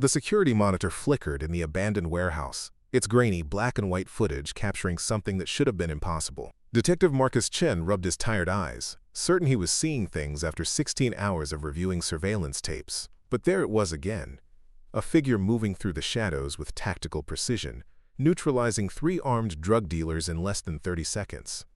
The security monitor flickered in the abandoned warehouse, its grainy black and white footage capturing something that should have been impossible. Detective Marcus Chen rubbed his tired eyes, certain he was seeing things after 16 hours of reviewing surveillance tapes. But there it was again, a figure moving through the shadows with tactical precision, neutralizing 3 armed drug dealers in less than 30 seconds.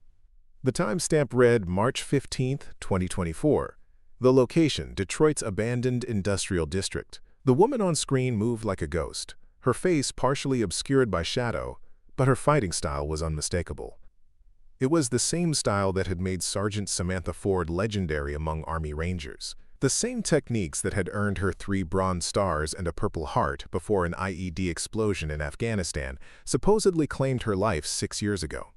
The timestamp read March 15, 2024. The location, Detroit's abandoned industrial district. The woman on screen moved like a ghost, her face partially obscured by shadow, but her fighting style was unmistakable. It was the same style that had made Sergeant Samantha Ford legendary among Army Rangers, the same techniques that had earned her 3 Bronze Stars and a Purple Heart before an IED explosion in Afghanistan supposedly claimed her life 6 years ago.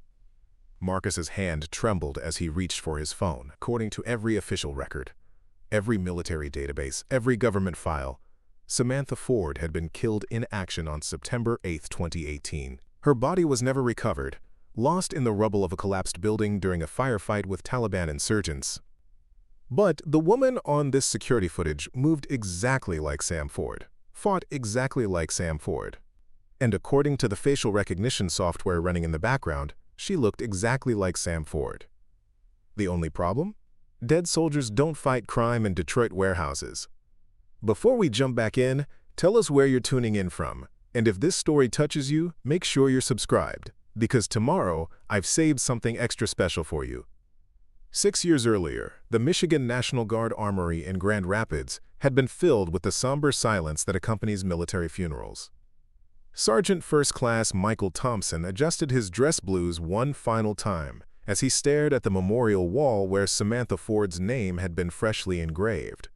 Marcus's hand trembled as he reached for his phone. According to every official record, every military database, every government file, Samantha Ford had been killed in action on September 8, 2018. Her body was never recovered, lost in the rubble of a collapsed building during a firefight with Taliban insurgents. But the woman on this security footage moved exactly like Sam Ford, fought exactly like Sam Ford. And according to the facial recognition software running in the background, she looked exactly like Sam Ford. The only problem? Dead soldiers don't fight crime in Detroit warehouses. Before we jump back in, tell us where you're tuning in from. And if this story touches you, make sure you're subscribed, because tomorrow I've saved something extra special for you. 6 years earlier, the Michigan National Guard Armory in Grand Rapids had been filled with the somber silence that accompanies military funerals. Sergeant First Class Michael Thompson adjusted his dress blues one final time as he stared at the memorial wall where Samantha Ford's name had been freshly engraved.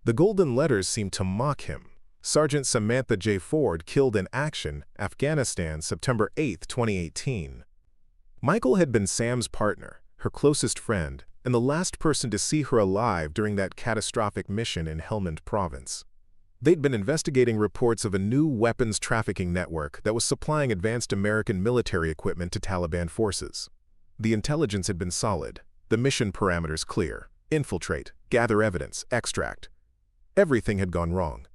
The golden letters seemed to mock him. Sergeant Samantha J. Ford killed in action, Afghanistan, September 8, 2018. Michael had been Sam's partner, her closest friend, and the last person to see her alive during that catastrophic mission in Helmand Province. They'd been investigating reports of a new weapons trafficking network that was supplying advanced American military equipment to Taliban forces. The intelligence had been solid, the mission parameters clear: infiltrate, gather evidence, extract. Everything had gone wrong.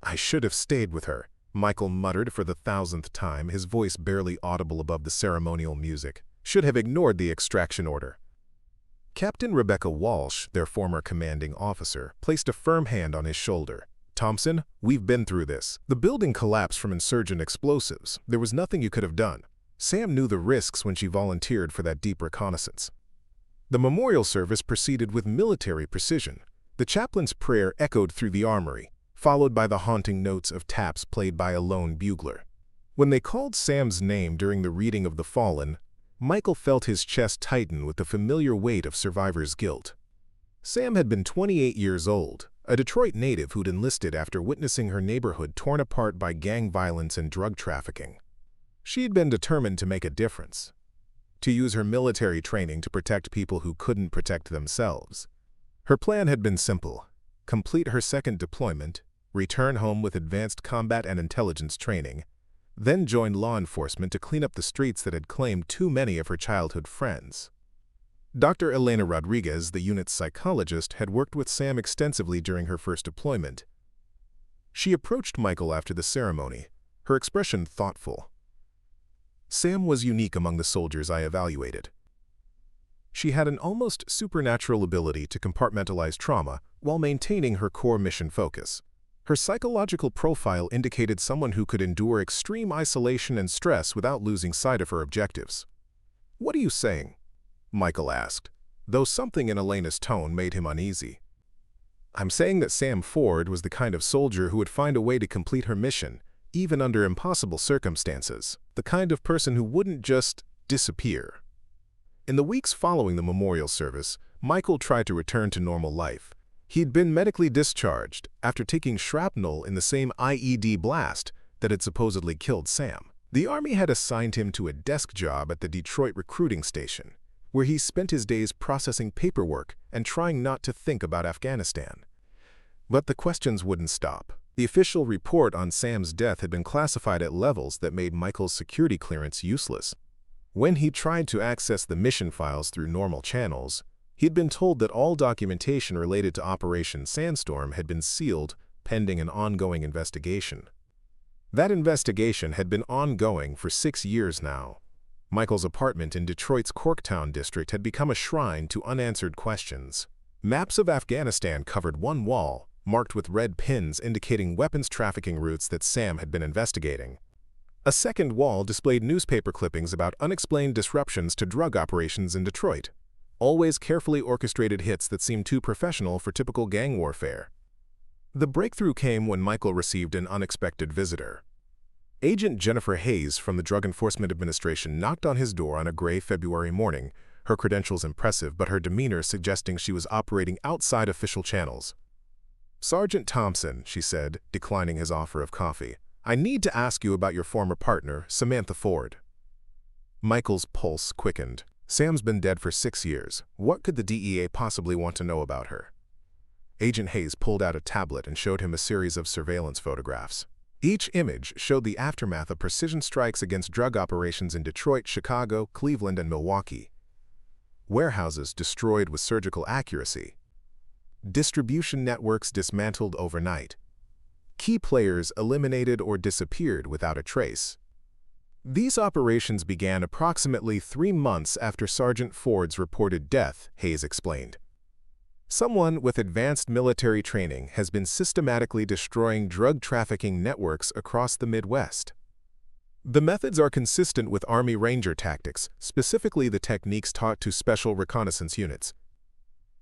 "I should have stayed with her," Michael muttered for the 1,000th time, his voice barely audible above the ceremonial music. "Should have ignored the extraction order." Captain Rebecca Walsh, their former commanding officer, placed a firm hand on his shoulder. "Thompson, we've been through this. The building collapsed from insurgent explosives. There was nothing you could have done." Sam knew the risks when she volunteered for that deep reconnaissance. The memorial service proceeded with military precision. The chaplain's prayer echoed through the armory, followed by the haunting notes of taps played by a lone bugler. When they called Sam's name during the reading of the fallen, Michael felt his chest tighten with the familiar weight of survivor's guilt. Sam had been 28 years old, a Detroit native who'd enlisted after witnessing her neighborhood torn apart by gang violence and drug trafficking. She'd been determined to make a difference, to use her military training to protect people who couldn't protect themselves. Her plan had been simple: complete her second deployment, return home with advanced combat and intelligence training, then join law enforcement to clean up the streets that had claimed too many of her childhood friends. Dr. Elena Rodriguez, the unit's psychologist, had worked with Sam extensively during her first deployment. She approached Michael after the ceremony, her expression thoughtful. "Sam was unique among the soldiers I evaluated. She had an almost supernatural ability to compartmentalize trauma while maintaining her core mission focus. Her psychological profile indicated someone who could endure extreme isolation and stress without losing sight of her objectives." "What are you saying?" Michael asked, though something in Elena's tone made him uneasy. "I'm saying that Sam Ford was the kind of soldier who would find a way to complete her mission, even under impossible circumstances, the kind of person who wouldn't just disappear." In the weeks following the memorial service, Michael tried to return to normal life. He'd been medically discharged after taking shrapnel in the same IED blast that had supposedly killed Sam. The Army had assigned him to a desk job at the Detroit recruiting station, where he spent his days processing paperwork and trying not to think about Afghanistan. But the questions wouldn't stop. The official report on Sam's death had been classified at levels that made Michael's security clearance useless. When he tried to access the mission files through normal channels, he'd been told that all documentation related to Operation Sandstorm had been sealed pending an ongoing investigation. That investigation had been ongoing for 6 years now. Michael's apartment in Detroit's Corktown district had become a shrine to unanswered questions. Maps of Afghanistan covered one wall, marked with red pins indicating weapons trafficking routes that Sam had been investigating. A second wall displayed newspaper clippings about unexplained disruptions to drug operations in Detroit, always carefully orchestrated hits that seemed too professional for typical gang warfare. The breakthrough came when Michael received an unexpected visitor. Agent Jennifer Hayes from the Drug Enforcement Administration knocked on his door on a gray February morning, her credentials impressive but her demeanor suggesting she was operating outside official channels. "Sergeant Thompson," she said, declining his offer of coffee, "I need to ask you about your former partner, Samantha Ford." Michael's pulse quickened. Sam's been dead for 6 years. What could the DEA possibly want to know about her? Agent Hayes pulled out a tablet and showed him a series of surveillance photographs. Each image showed the aftermath of precision strikes against drug operations in Detroit, Chicago, Cleveland, and Milwaukee. Warehouses destroyed with surgical accuracy. Distribution networks dismantled overnight. Key players eliminated or disappeared without a trace. These operations began approximately 3 months after Sergeant Ford's reported death, Hayes explained. Someone with advanced military training has been systematically destroying drug trafficking networks across the Midwest. The methods are consistent with Army Ranger tactics, specifically the techniques taught to special reconnaissance units.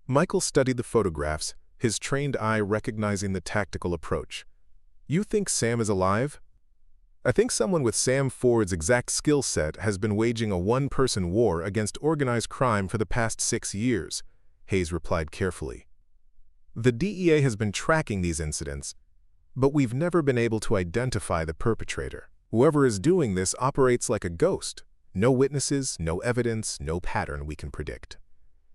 Michael studied the photographs, his trained eye recognizing the tactical approach. "You think Sam is alive?" "I think someone with Sam Ford's exact skill set has been waging a one-person war against organized crime for the past 6 years," Hayes replied carefully. "The DEA has been tracking these incidents, but we've never been able to identify the perpetrator. Whoever is doing this operates like a ghost. No witnesses, no evidence, no pattern we can predict."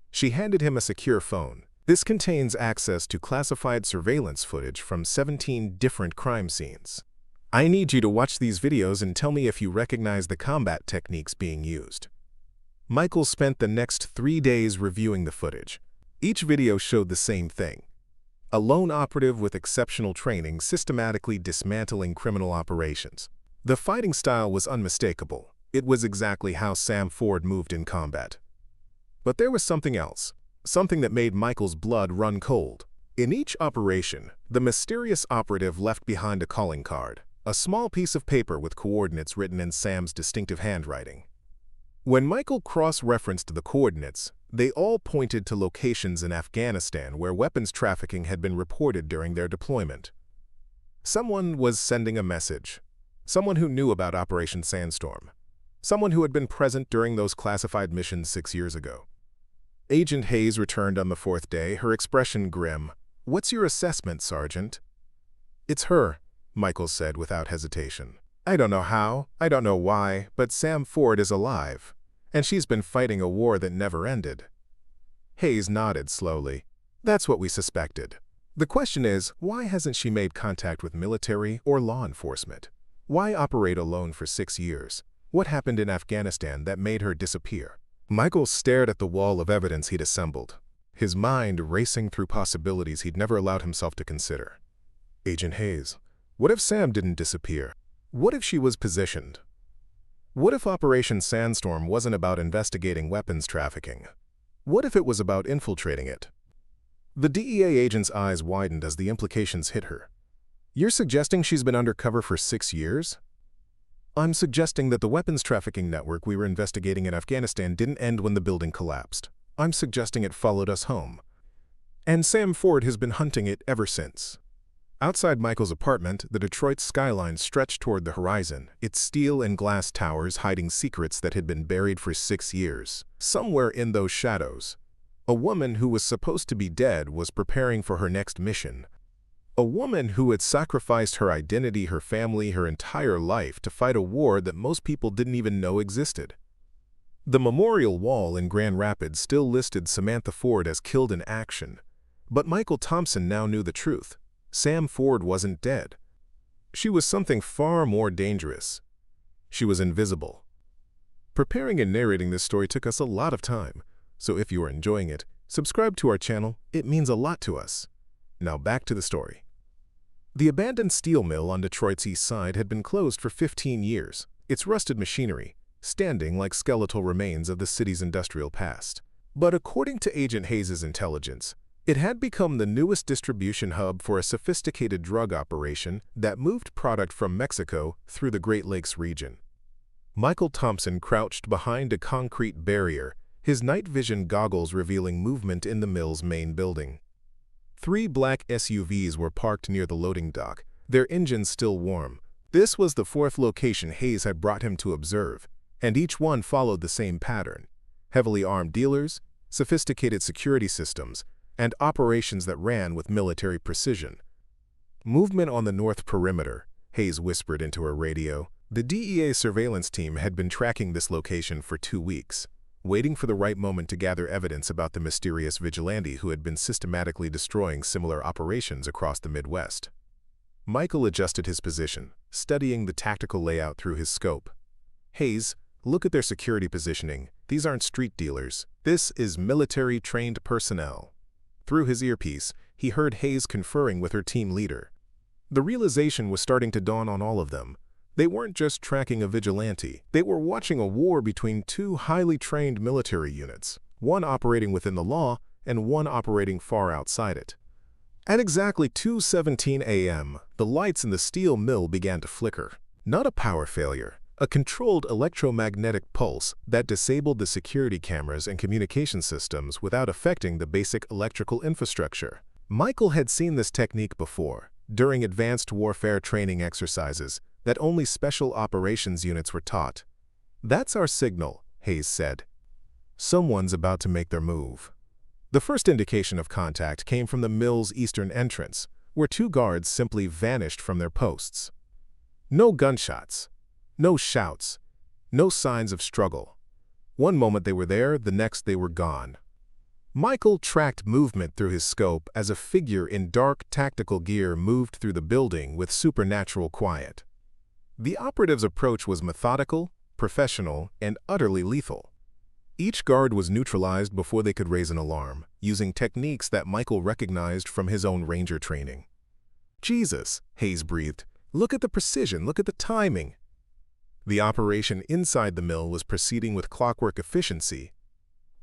She handed him a secure phone. "This contains access to classified surveillance footage from 17 different crime scenes. I need you to watch these videos and tell me if you recognize the combat techniques being used." Michael spent the next 3 days reviewing the footage. Each video showed the same thing: a lone operative with exceptional training systematically dismantling criminal operations. The fighting style was unmistakable. It was exactly how Sam Ford moved in combat. But there was something else, something that made Michael's blood run cold. In each operation, the mysterious operative left behind a calling card, a small piece of paper with coordinates written in Sam's distinctive handwriting. When Michael cross-referenced the coordinates, they all pointed to locations in Afghanistan where weapons trafficking had been reported during their deployment. Someone was sending a message. Someone who knew about Operation Sandstorm. Someone who had been present during those classified missions 6 years ago. Agent Hayes returned on the 4th day, her expression grim. "What's your assessment, Sergeant?" "It's her," Michael said without hesitation. "I don't know how, I don't know why, but Sam Ford is alive, and she's been fighting a war that never ended." Hayes nodded slowly. "That's what we suspected. The question is, why hasn't she made contact with military or law enforcement? Why operate alone for 6 years? What happened in Afghanistan that made her disappear?" Michael stared at the wall of evidence he'd assembled, his mind racing through possibilities he'd never allowed himself to consider. "Agent Hayes, what if Sam didn't disappear? What if she was positioned? What if Operation Sandstorm wasn't about investigating weapons trafficking? What if it was about infiltrating it?" The DEA agent's eyes widened as the implications hit her. "You're suggesting she's been undercover for 6 years?" "I'm suggesting that the weapons trafficking network we were investigating in Afghanistan didn't end when the building collapsed. I'm suggesting it followed us home. And Sam Ford has been hunting it ever since." Outside Michael's apartment, the Detroit skyline stretched toward the horizon, its steel and glass towers hiding secrets that had been buried for 6 years. Somewhere in those shadows, a woman who was supposed to be dead was preparing for her next mission. A woman who had sacrificed her identity, her family, her entire life to fight a war that most people didn't even know existed. The memorial wall in Grand Rapids still listed Samantha Ford as killed in action, but Michael Thompson now knew the truth. Sam Ford wasn't dead. She was something far more dangerous. She was invisible. Preparing and narrating this story took us a lot of time, so if you are enjoying it, subscribe to our channel. It means a lot to us. Now back to the story. The abandoned steel mill on Detroit's east side had been closed for 15 years, its rusted machinery standing like skeletal remains of the city's industrial past. But according to Agent Hayes' intelligence, it had become the newest distribution hub for a sophisticated drug operation that moved product from Mexico through the Great Lakes region. Michael Thompson crouched behind a concrete barrier, his night vision goggles revealing movement in the mill's main building. 3 black SUVs were parked near the loading dock, their engines still warm. This was the 4th location Hayes had brought him to observe, and each one followed the same pattern: heavily armed dealers, sophisticated security systems, and operations that ran with military precision. Movement on the north perimeter, Hayes whispered into her radio. The DEA surveillance team had been tracking this location for 2 weeks, waiting for the right moment to gather evidence about the mysterious vigilante who had been systematically destroying similar operations across the Midwest. Michael adjusted his position, studying the tactical layout through his scope. Hayes, look at their security positioning. These aren't street dealers. This is military-trained personnel. Through his earpiece, he heard Hayes conferring with her team leader. The realization was starting to dawn on all of them. They weren't just tracking a vigilante. They were watching a war between 2 highly trained military units, one operating within the law and one operating far outside it. At exactly 2:17 a.m., the lights in the steel mill began to flicker. Not a power failure, a controlled electromagnetic pulse that disabled the security cameras and communication systems without affecting the basic electrical infrastructure. Michael had seen this technique before, during advanced warfare training exercises that only special operations units were taught. "That's our signal," Hayes said. "Someone's about to make their move." The first indication of contact came from the mill's eastern entrance, where 2 guards simply vanished from their posts. No gunshots, no shouts, no signs of struggle. One moment they were there, the next they were gone. Michael tracked movement through his scope as a figure in dark tactical gear moved through the building with supernatural quiet. The operative's approach was methodical, professional, and utterly lethal. Each guard was neutralized before they could raise an alarm, using techniques that Michael recognized from his own ranger training. "Jesus," Hayes breathed. "Look at the precision, look at the timing." The operation inside the mill was proceeding with clockwork efficiency.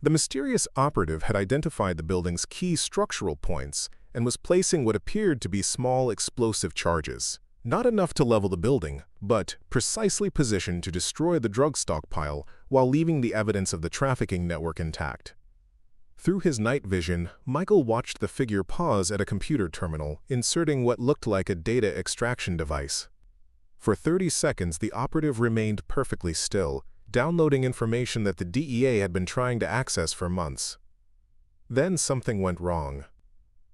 The mysterious operative had identified the building's key structural points and was placing what appeared to be small explosive charges. Not enough to level the building, but precisely positioned to destroy the drug stockpile while leaving the evidence of the trafficking network intact. Through his night vision, Michael watched the figure pause at a computer terminal, inserting what looked like a data extraction device. For 30 seconds, the operative remained perfectly still, downloading information that the DEA had been trying to access for months. Then something went wrong.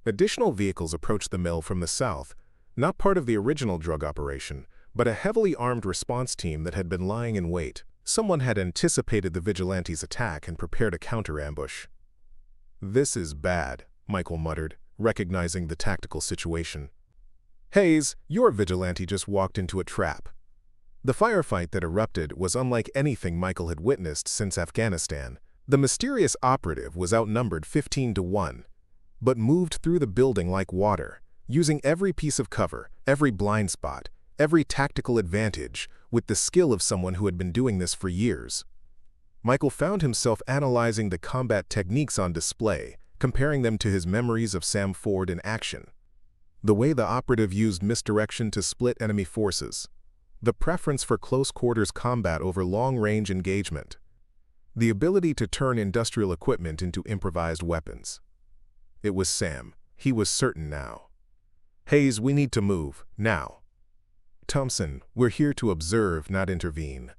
Additional vehicles approached the mill from the south, not part of the original drug operation, but a heavily armed response team that had been lying in wait. Someone had anticipated the vigilante's attack and prepared a counter-ambush. "This is bad," Michael muttered, recognizing the tactical situation. "Hayes, your vigilante just walked into a trap." The firefight that erupted was unlike anything Michael had witnessed since Afghanistan. The mysterious operative was outnumbered 15-1, but moved through the building like water, using every piece of cover, every blind spot, every tactical advantage, with the skill of someone who had been doing this for years. Michael found himself analyzing the combat techniques on display, comparing them to his memories of Sam Ford in action. The way the operative used misdirection to split enemy forces, the preference for close-quarters combat over long-range engagement, the ability to turn industrial equipment into improvised weapons. It was Sam. He was certain now. "Hayes, we need to move, now." "Thompson, we're here to observe, not intervene.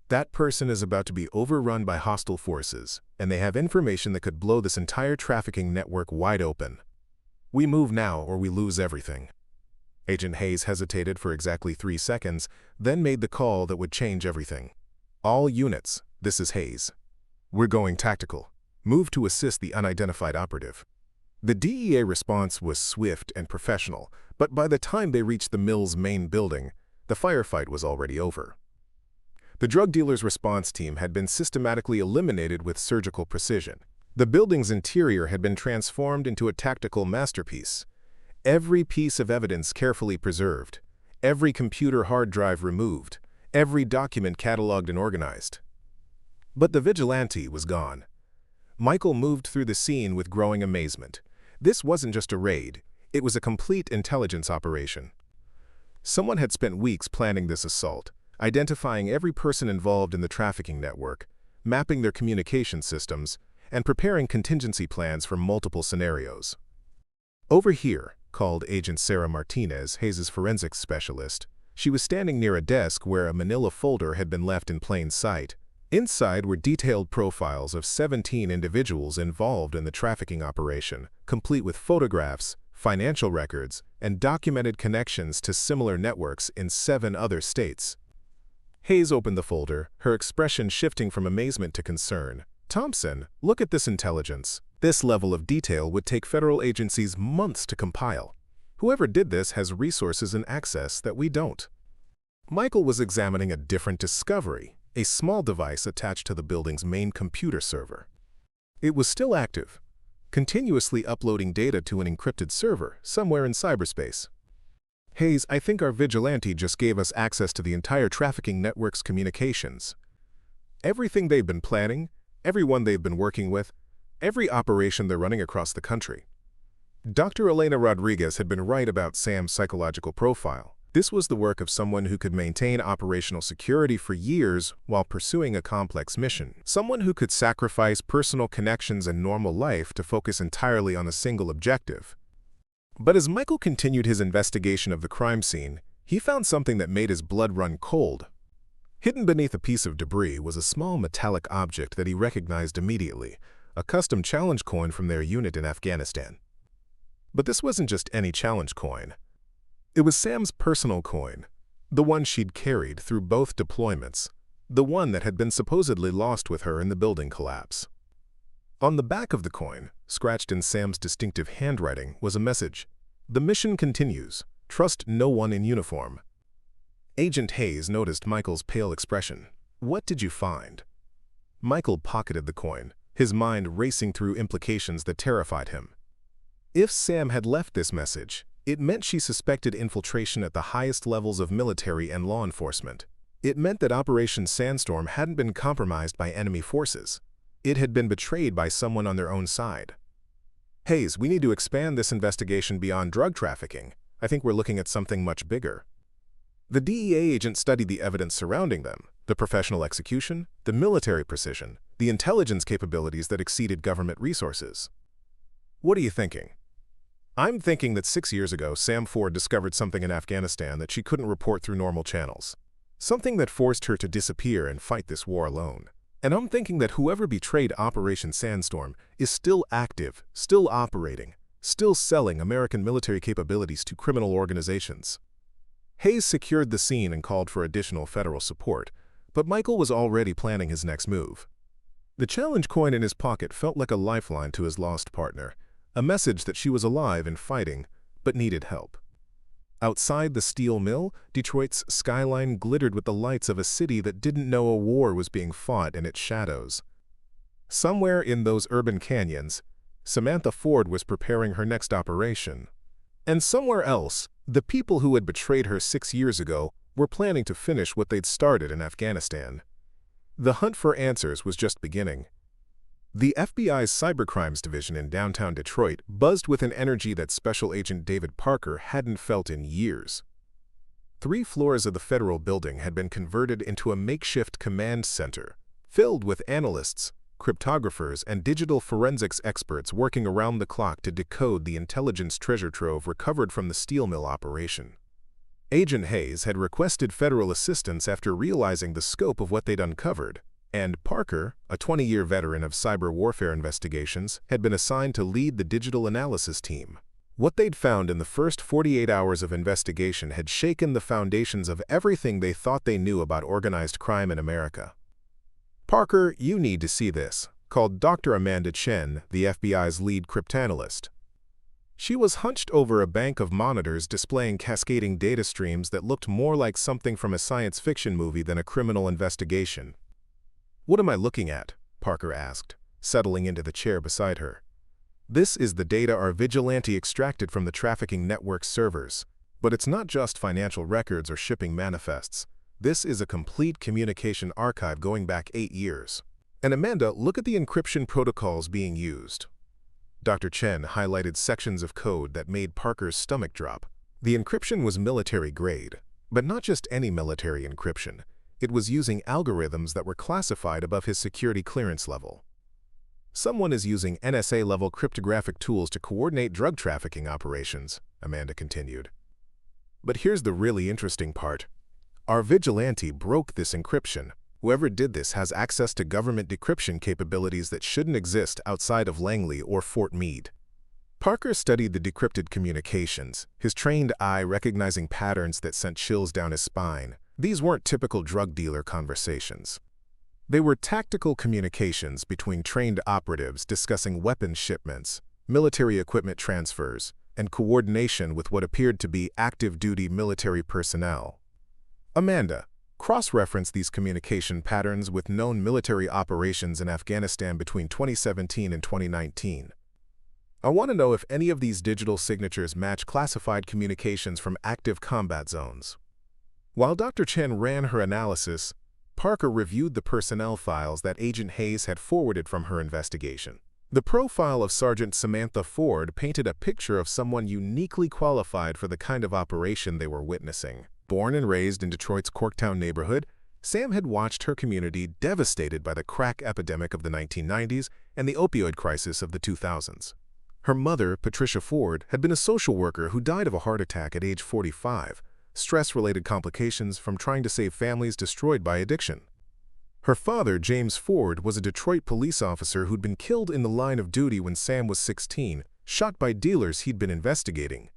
That person is about to be overrun by hostile forces, and they have information that could blow this entire trafficking network wide open. We move now or we lose everything." Agent Hayes hesitated for exactly 3 seconds, then made the call that would change everything. "All units, this is Hayes. We're going tactical. Move to assist the unidentified operative." The DEA response was swift and professional, but by the time they reached the mill's main building, the firefight was already over. The drug dealer's response team had been systematically eliminated with surgical precision. The building's interior had been transformed into a tactical masterpiece. Every piece of evidence carefully preserved, every computer hard drive removed, every document cataloged and organized. But the vigilante was gone. Michael moved through the scene with growing amazement. This wasn't just a raid, it was a complete intelligence operation. Someone had spent weeks planning this assault, identifying every person involved in the trafficking network, mapping their communication systems, and preparing contingency plans for multiple scenarios. Over here, called Agent Sarah Martinez, Hayes' forensics specialist, she was standing near a desk where a manila folder had been left in plain sight. Inside were detailed profiles of 17 individuals involved in the trafficking operation, complete with photographs, financial records, and documented connections to similar networks in 7 other states. Hayes opened the folder, her expression shifting from amazement to concern. "Thompson, look at this intelligence. This level of detail would take federal agencies months to compile. Whoever did this has resources and access that we don't." Michael was examining a different discovery, a small device attached to the building's main computer server. It was still active, continuously uploading data to an encrypted server somewhere in cyberspace. "Hayes, I think our vigilante just gave us access to the entire trafficking network's communications. Everything they've been planning, everyone they've been working with, every operation they're running across the country." Dr. Elena Rodriguez had been right about Sam's psychological profile. This was the work of someone who could maintain operational security for years while pursuing a complex mission. Someone who could sacrifice personal connections and normal life to focus entirely on a single objective. But as Michael continued his investigation of the crime scene, he found something that made his blood run cold. Hidden beneath a piece of debris was a small metallic object that he recognized immediately, a custom challenge coin from their unit in Afghanistan. But this wasn't just any challenge coin. It was Sam's personal coin, the one she'd carried through both deployments, the one that had been supposedly lost with her in the building collapse. On the back of the coin, scratched in Sam's distinctive handwriting, was a message: "The mission continues. Trust no one in uniform." Agent Hayes noticed Michael's pale expression. "What did you find?" Michael pocketed the coin, his mind racing through implications that terrified him. If Sam had left this message, it meant she suspected infiltration at the highest levels of military and law enforcement. It meant that Operation Sandstorm hadn't been compromised by enemy forces. It had been betrayed by someone on their own side. "Hayes, we need to expand this investigation beyond drug trafficking. I think we're looking at something much bigger." The DEA agent studied the evidence surrounding them, the professional execution, the military precision, the intelligence capabilities that exceeded government resources. "What are you thinking?" "I'm thinking that 6 years ago, Sam Ford discovered something in Afghanistan that she couldn't report through normal channels. Something that forced her to disappear and fight this war alone. And I'm thinking that whoever betrayed Operation Sandstorm is still active, still operating, still selling American military capabilities to criminal organizations." Hayes secured the scene and called for additional federal support, but Michael was already planning his next move. The challenge coin in his pocket felt like a lifeline to his lost partner, a message that she was alive and fighting, but needed help. Outside the steel mill, Detroit's skyline glittered with the lights of a city that didn't know a war was being fought in its shadows. Somewhere in those urban canyons, Samantha Ford was preparing her next operation. And somewhere else, the people who had betrayed her 6 years ago were planning to finish what they'd started in Afghanistan. The hunt for answers was just beginning. The FBI's Cybercrimes Division in downtown Detroit buzzed with an energy that Special Agent David Parker hadn't felt in years. 3 floors of the federal building had been converted into a makeshift command center, filled with analysts, cryptographers, and digital forensics experts working around the clock to decode the intelligence treasure trove recovered from the steel mill operation. Agent Hayes had requested federal assistance after realizing the scope of what they'd uncovered, and Parker, a 20-year veteran of cyber warfare investigations, had been assigned to lead the digital analysis team. What they'd found in the first 48 hours of investigation had shaken the foundations of everything they thought they knew about organized crime in America. "Parker, you need to see this," called Dr. Amanda Chen, the FBI's lead cryptanalyst. She was hunched over a bank of monitors displaying cascading data streams that looked more like something from a science fiction movie than a criminal investigation. "What am I looking at?" Parker asked, settling into the chair beside her. This is the data our vigilante extracted from the trafficking network's servers. But it's not just financial records or shipping manifests. This is a complete communication archive going back 8 years. And Amanda, look at the encryption protocols being used. Dr. Chen highlighted sections of code that made Parker's stomach drop. The encryption was military grade, but not just any military encryption. It was using algorithms that were classified above his security clearance level. Someone is using NSA-level cryptographic tools to coordinate drug trafficking operations, Amanda continued. But here's the really interesting part. Our vigilante broke this encryption. Whoever did this has access to government decryption capabilities that shouldn't exist outside of Langley or Fort Meade. Parker studied the decrypted communications, his trained eye recognizing patterns that sent chills down his spine. These weren't typical drug dealer conversations. They were tactical communications between trained operatives discussing weapons shipments, military equipment transfers, and coordination with what appeared to be active-duty military personnel. Amanda, cross-reference these communication patterns with known military operations in Afghanistan between 2017 and 2019. I want to know if any of these digital signatures match classified communications from active combat zones. While Dr. Chen ran her analysis, Parker reviewed the personnel files that Agent Hayes had forwarded from her investigation. The profile of Sergeant Samantha Ford painted a picture of someone uniquely qualified for the kind of operation they were witnessing. Born and raised in Detroit's Corktown neighborhood, Sam had watched her community devastated by the crack epidemic of the 1990s and the opioid crisis of the 2000s. Her mother, Patricia Ford, had been a social worker who died of a heart attack at age 45, stress-related complications from trying to save families destroyed by addiction. Her father, James Ford, was a Detroit police officer who'd been killed in the line of duty when Sam was 16, shot by dealers he'd been investigating.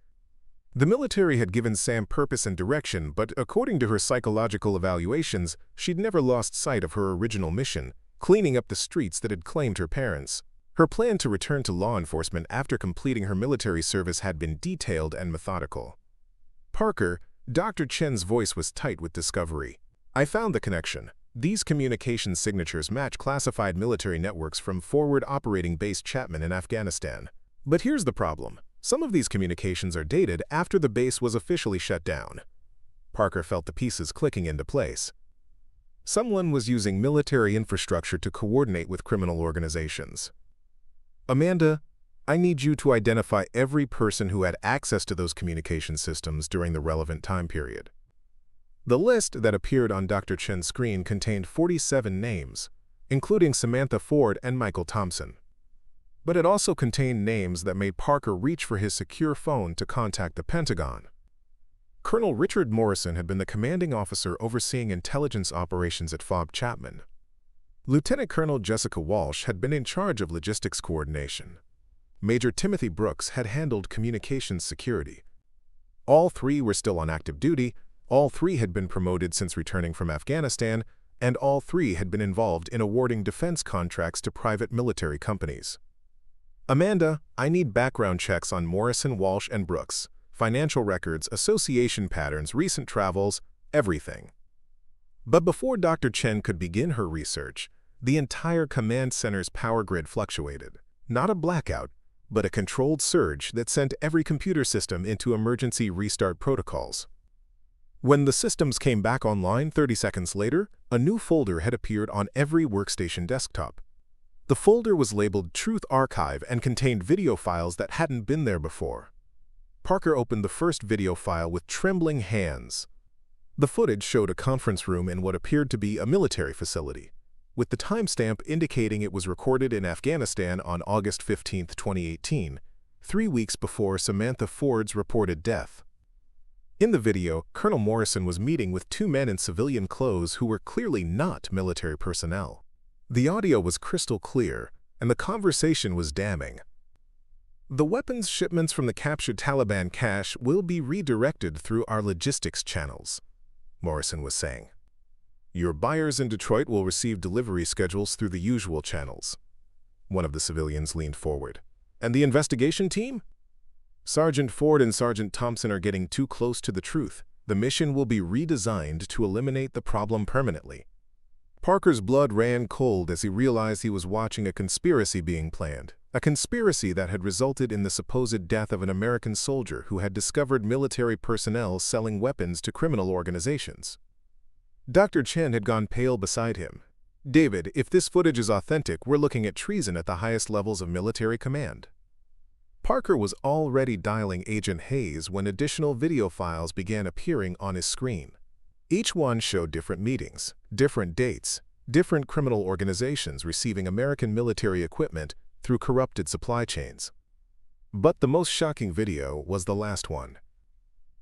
The military had given Sam purpose and direction, but according to her psychological evaluations, she'd never lost sight of her original mission, cleaning up the streets that had claimed her parents. Her plan to return to law enforcement after completing her military service had been detailed and methodical. Parker, Dr. Chen's voice was tight with discovery. I found the connection. These communication signatures match classified military networks from Forward Operating Base Chapman in Afghanistan. But here's the problem. Some of these communications are dated after the base was officially shut down. Parker felt the pieces clicking into place. Someone was using military infrastructure to coordinate with criminal organizations. Amanda, I need you to identify every person who had access to those communication systems during the relevant time period. The list that appeared on Dr. Chen's screen contained 47 names, including Samantha Ford and Michael Thompson. But it also contained names that made Parker reach for his secure phone to contact the Pentagon. Colonel Richard Morrison had been the commanding officer overseeing intelligence operations at FOB Chapman. Lieutenant Colonel Jessica Walsh had been in charge of logistics coordination. Major Timothy Brooks had handled communications security. All three were still on active duty, all three had been promoted since returning from Afghanistan, and all three had been involved in awarding defense contracts to private military companies. Amanda, I need background checks on Morrison, Walsh, and Brooks, financial records, association patterns, recent travels, everything. But before Dr. Chen could begin her research, the entire command center's power grid fluctuated. Not a blackout, but a controlled surge that sent every computer system into emergency restart protocols. When the systems came back online 30 seconds later, a new folder had appeared on every workstation desktop. The folder was labeled Truth Archive and contained video files that hadn't been there before. Parker opened the first video file with trembling hands. The footage showed a conference room in what appeared to be a military facility, with the timestamp indicating it was recorded in Afghanistan on August 15, 2018, 3 weeks before Samantha Ford's reported death. In the video, Colonel Morrison was meeting with two men in civilian clothes who were clearly not military personnel. The audio was crystal clear, and the conversation was damning. The weapons shipments from the captured Taliban cache will be redirected through our logistics channels, Morrison was saying. Your buyers in Detroit will receive delivery schedules through the usual channels. One of the civilians leaned forward. And the investigation team? Sergeant Ford and Sergeant Thompson are getting too close to the truth. The mission will be redesigned to eliminate the problem permanently. Parker's blood ran cold as he realized he was watching a conspiracy being planned. A conspiracy that had resulted in the supposed death of an American soldier who had discovered military personnel selling weapons to criminal organizations. Dr. Chen had gone pale beside him. "David, if this footage is authentic, we're looking at treason at the highest levels of military command." Parker was already dialing Agent Hayes when additional video files began appearing on his screen. Each one showed different meetings, different dates, different criminal organizations receiving American military equipment through corrupted supply chains. But the most shocking video was the last one.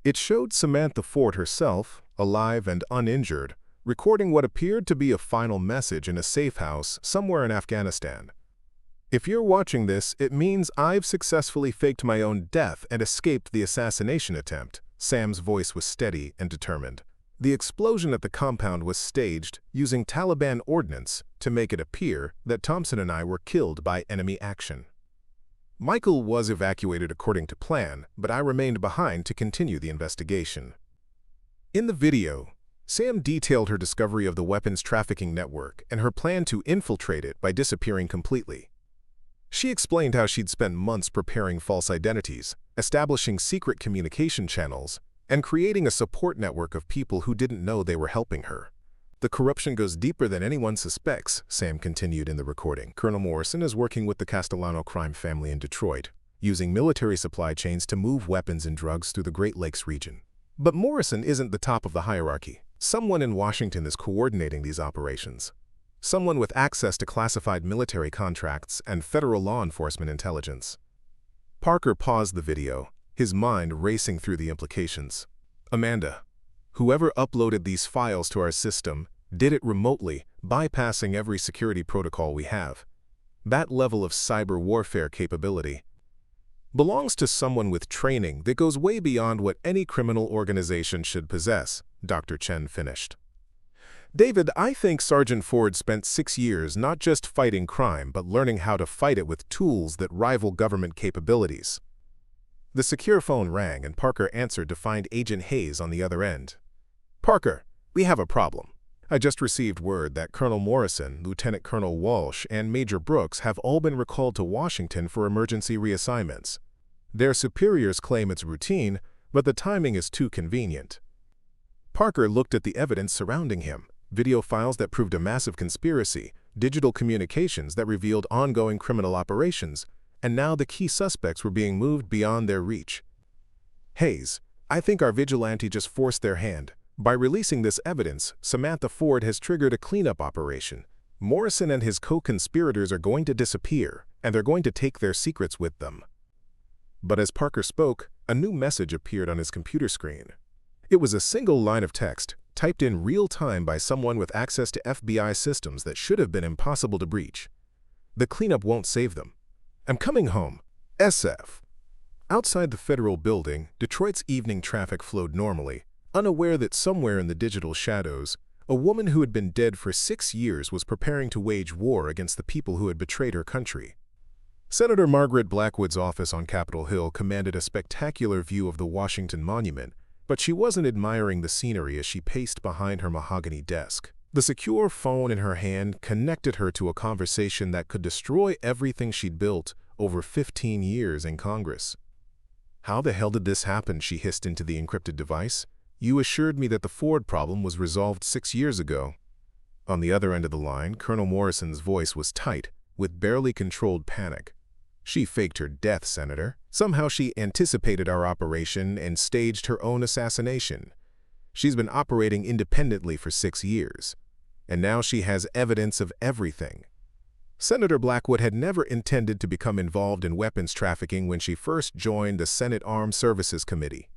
It showed Samantha Ford herself, alive and uninjured, recording what appeared to be a final message in a safe house somewhere in Afghanistan. "If you're watching this, it means I've successfully faked my own death and escaped the assassination attempt." Sam's voice was steady and determined. The explosion at the compound was staged using Taliban ordnance to make it appear that Thompson and I were killed by enemy action. Michael was evacuated according to plan, but I remained behind to continue the investigation. In the video, Sam detailed her discovery of the weapons trafficking network and her plan to infiltrate it by disappearing completely. She explained how she'd spent months preparing false identities, establishing secret communication channels, and creating a support network of people who didn't know they were helping her. "The corruption goes deeper than anyone suspects," Sam continued in the recording. "Colonel Morrison is working with the Castellano crime family in Detroit, using military supply chains to move weapons and drugs through the Great Lakes region. But Morrison isn't the top of the hierarchy. Someone in Washington is coordinating these operations. Someone with access to classified military contracts and federal law enforcement intelligence." Parker paused the video, his mind racing through the implications. "Amanda, whoever uploaded these files to our system did it remotely, bypassing every security protocol we have. That level of cyber warfare capability belongs to someone with training that goes way beyond what any criminal organization should possess," Dr. Chen finished. "David, I think Sergeant Ford spent 6 years not just fighting crime, but learning how to fight it with tools that rival government capabilities." The secure phone rang and Parker answered to find Agent Hayes on the other end. "Parker, we have a problem. I just received word that Colonel Morrison, Lieutenant Colonel Walsh, and Major Brooks have all been recalled to Washington for emergency reassignments. Their superiors claim it's routine, but the timing is too convenient." Parker looked at the evidence surrounding him, video files that proved a massive conspiracy, digital communications that revealed ongoing criminal operations, and now the key suspects were being moved beyond their reach. "Hayes, I think our vigilante just forced their hand. By releasing this evidence, Samantha Ford has triggered a cleanup operation. Morrison and his co-conspirators are going to disappear, and they're going to take their secrets with them." But as Parker spoke, a new message appeared on his computer screen. It was a single line of text, typed in real time by someone with access to FBI systems that should have been impossible to breach. "The cleanup won't save them. I'm coming home. SF." Outside the federal building, Detroit's evening traffic flowed normally, unaware that somewhere in the digital shadows, a woman who had been dead for 6 years was preparing to wage war against the people who had betrayed her country. Senator Margaret Blackwood's office on Capitol Hill commanded a spectacular view of the Washington Monument, but she wasn't admiring the scenery as she paced behind her mahogany desk. The secure phone in her hand connected her to a conversation that could destroy everything she'd built over 15 years in Congress. "How the hell did this happen?" she hissed into the encrypted device. "You assured me that the Ford problem was resolved 6 years ago." On the other end of the line, Colonel Morrison's voice was tight, with barely controlled panic. "She faked her death, Senator. Somehow she anticipated our operation and staged her own assassination. She's been operating independently for 6 years. And now she has evidence of everything." Senator Blackwood had never intended to become involved in weapons trafficking when she first joined the Senate Armed Services Committee.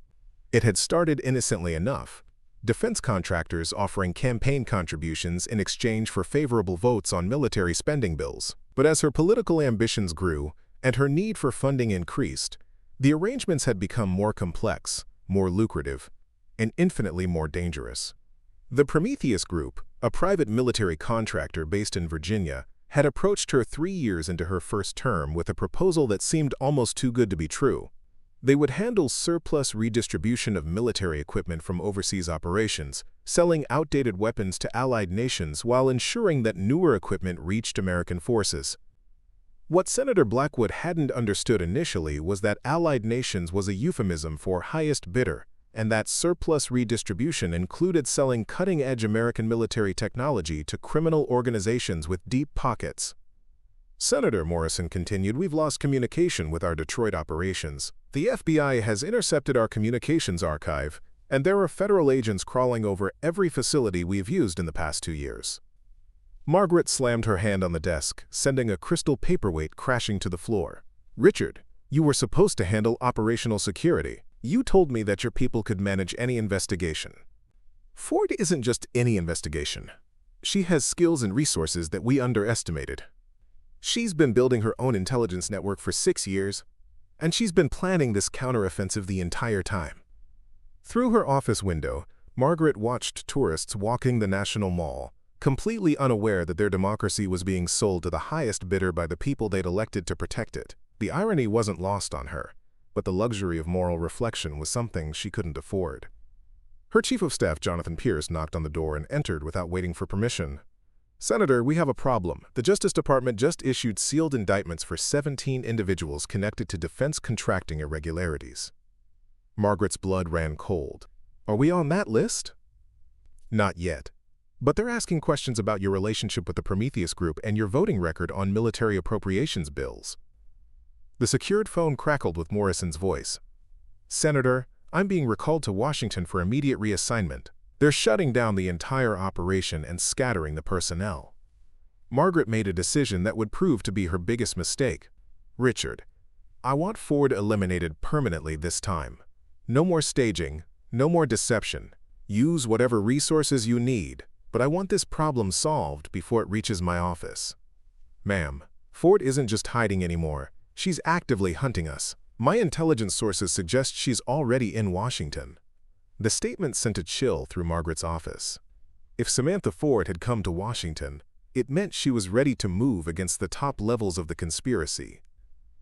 It had started innocently enough, defense contractors offering campaign contributions in exchange for favorable votes on military spending bills. But as her political ambitions grew and her need for funding increased, the arrangements had become more complex, more lucrative, and infinitely more dangerous. The Prometheus Group, a private military contractor based in Virginia, had approached her 3 years into her first term with a proposal that seemed almost too good to be true. They would handle surplus redistribution of military equipment from overseas operations, selling outdated weapons to allied nations while ensuring that newer equipment reached American forces. What Senator Blackwood hadn't understood initially was that allied nations was a euphemism for highest bidder, and that surplus redistribution included selling cutting-edge American military technology to criminal organizations with deep pockets. Senator Morrison continued, "We've lost communication with our Detroit operations. The FBI has intercepted our communications archive, and there are federal agents crawling over every facility we've used in the past 2 years." Margaret slammed her hand on the desk, sending a crystal paperweight crashing to the floor. "Richard, you were supposed to handle operational security. You told me that your people could manage any investigation." "Ford isn't just any investigation. She has skills and resources that we underestimated. She's been building her own intelligence network for 6 years, and she's been planning this counteroffensive the entire time." Through her office window, Margaret watched tourists walking the National Mall, completely unaware that their democracy was being sold to the highest bidder by the people they'd elected to protect it. The irony wasn't lost on her, but the luxury of moral reflection was something she couldn't afford. Her Chief of Staff, Jonathan Pierce, knocked on the door and entered without waiting for permission. "Senator, we have a problem. The Justice Department just issued sealed indictments for 17 individuals connected to defense contracting irregularities." Margaret's blood ran cold. "Are we on that list?" "Not yet. But they're asking questions about your relationship with the Prometheus Group and your voting record on military appropriations bills." The secured phone crackled with Morrison's voice. "Senator, I'm being recalled to Washington for immediate reassignment. They're shutting down the entire operation and scattering the personnel." Margaret made a decision that would prove to be her biggest mistake. "Richard, I want Ford eliminated permanently this time. No more staging, no more deception. Use whatever resources you need, but I want this problem solved before it reaches my office." "Ma'am, Ford isn't just hiding anymore. She's actively hunting us. My intelligence sources suggest she's already in Washington." The statement sent a chill through Margaret's office. If Samantha Ford had come to Washington, it meant she was ready to move against the top levels of the conspiracy.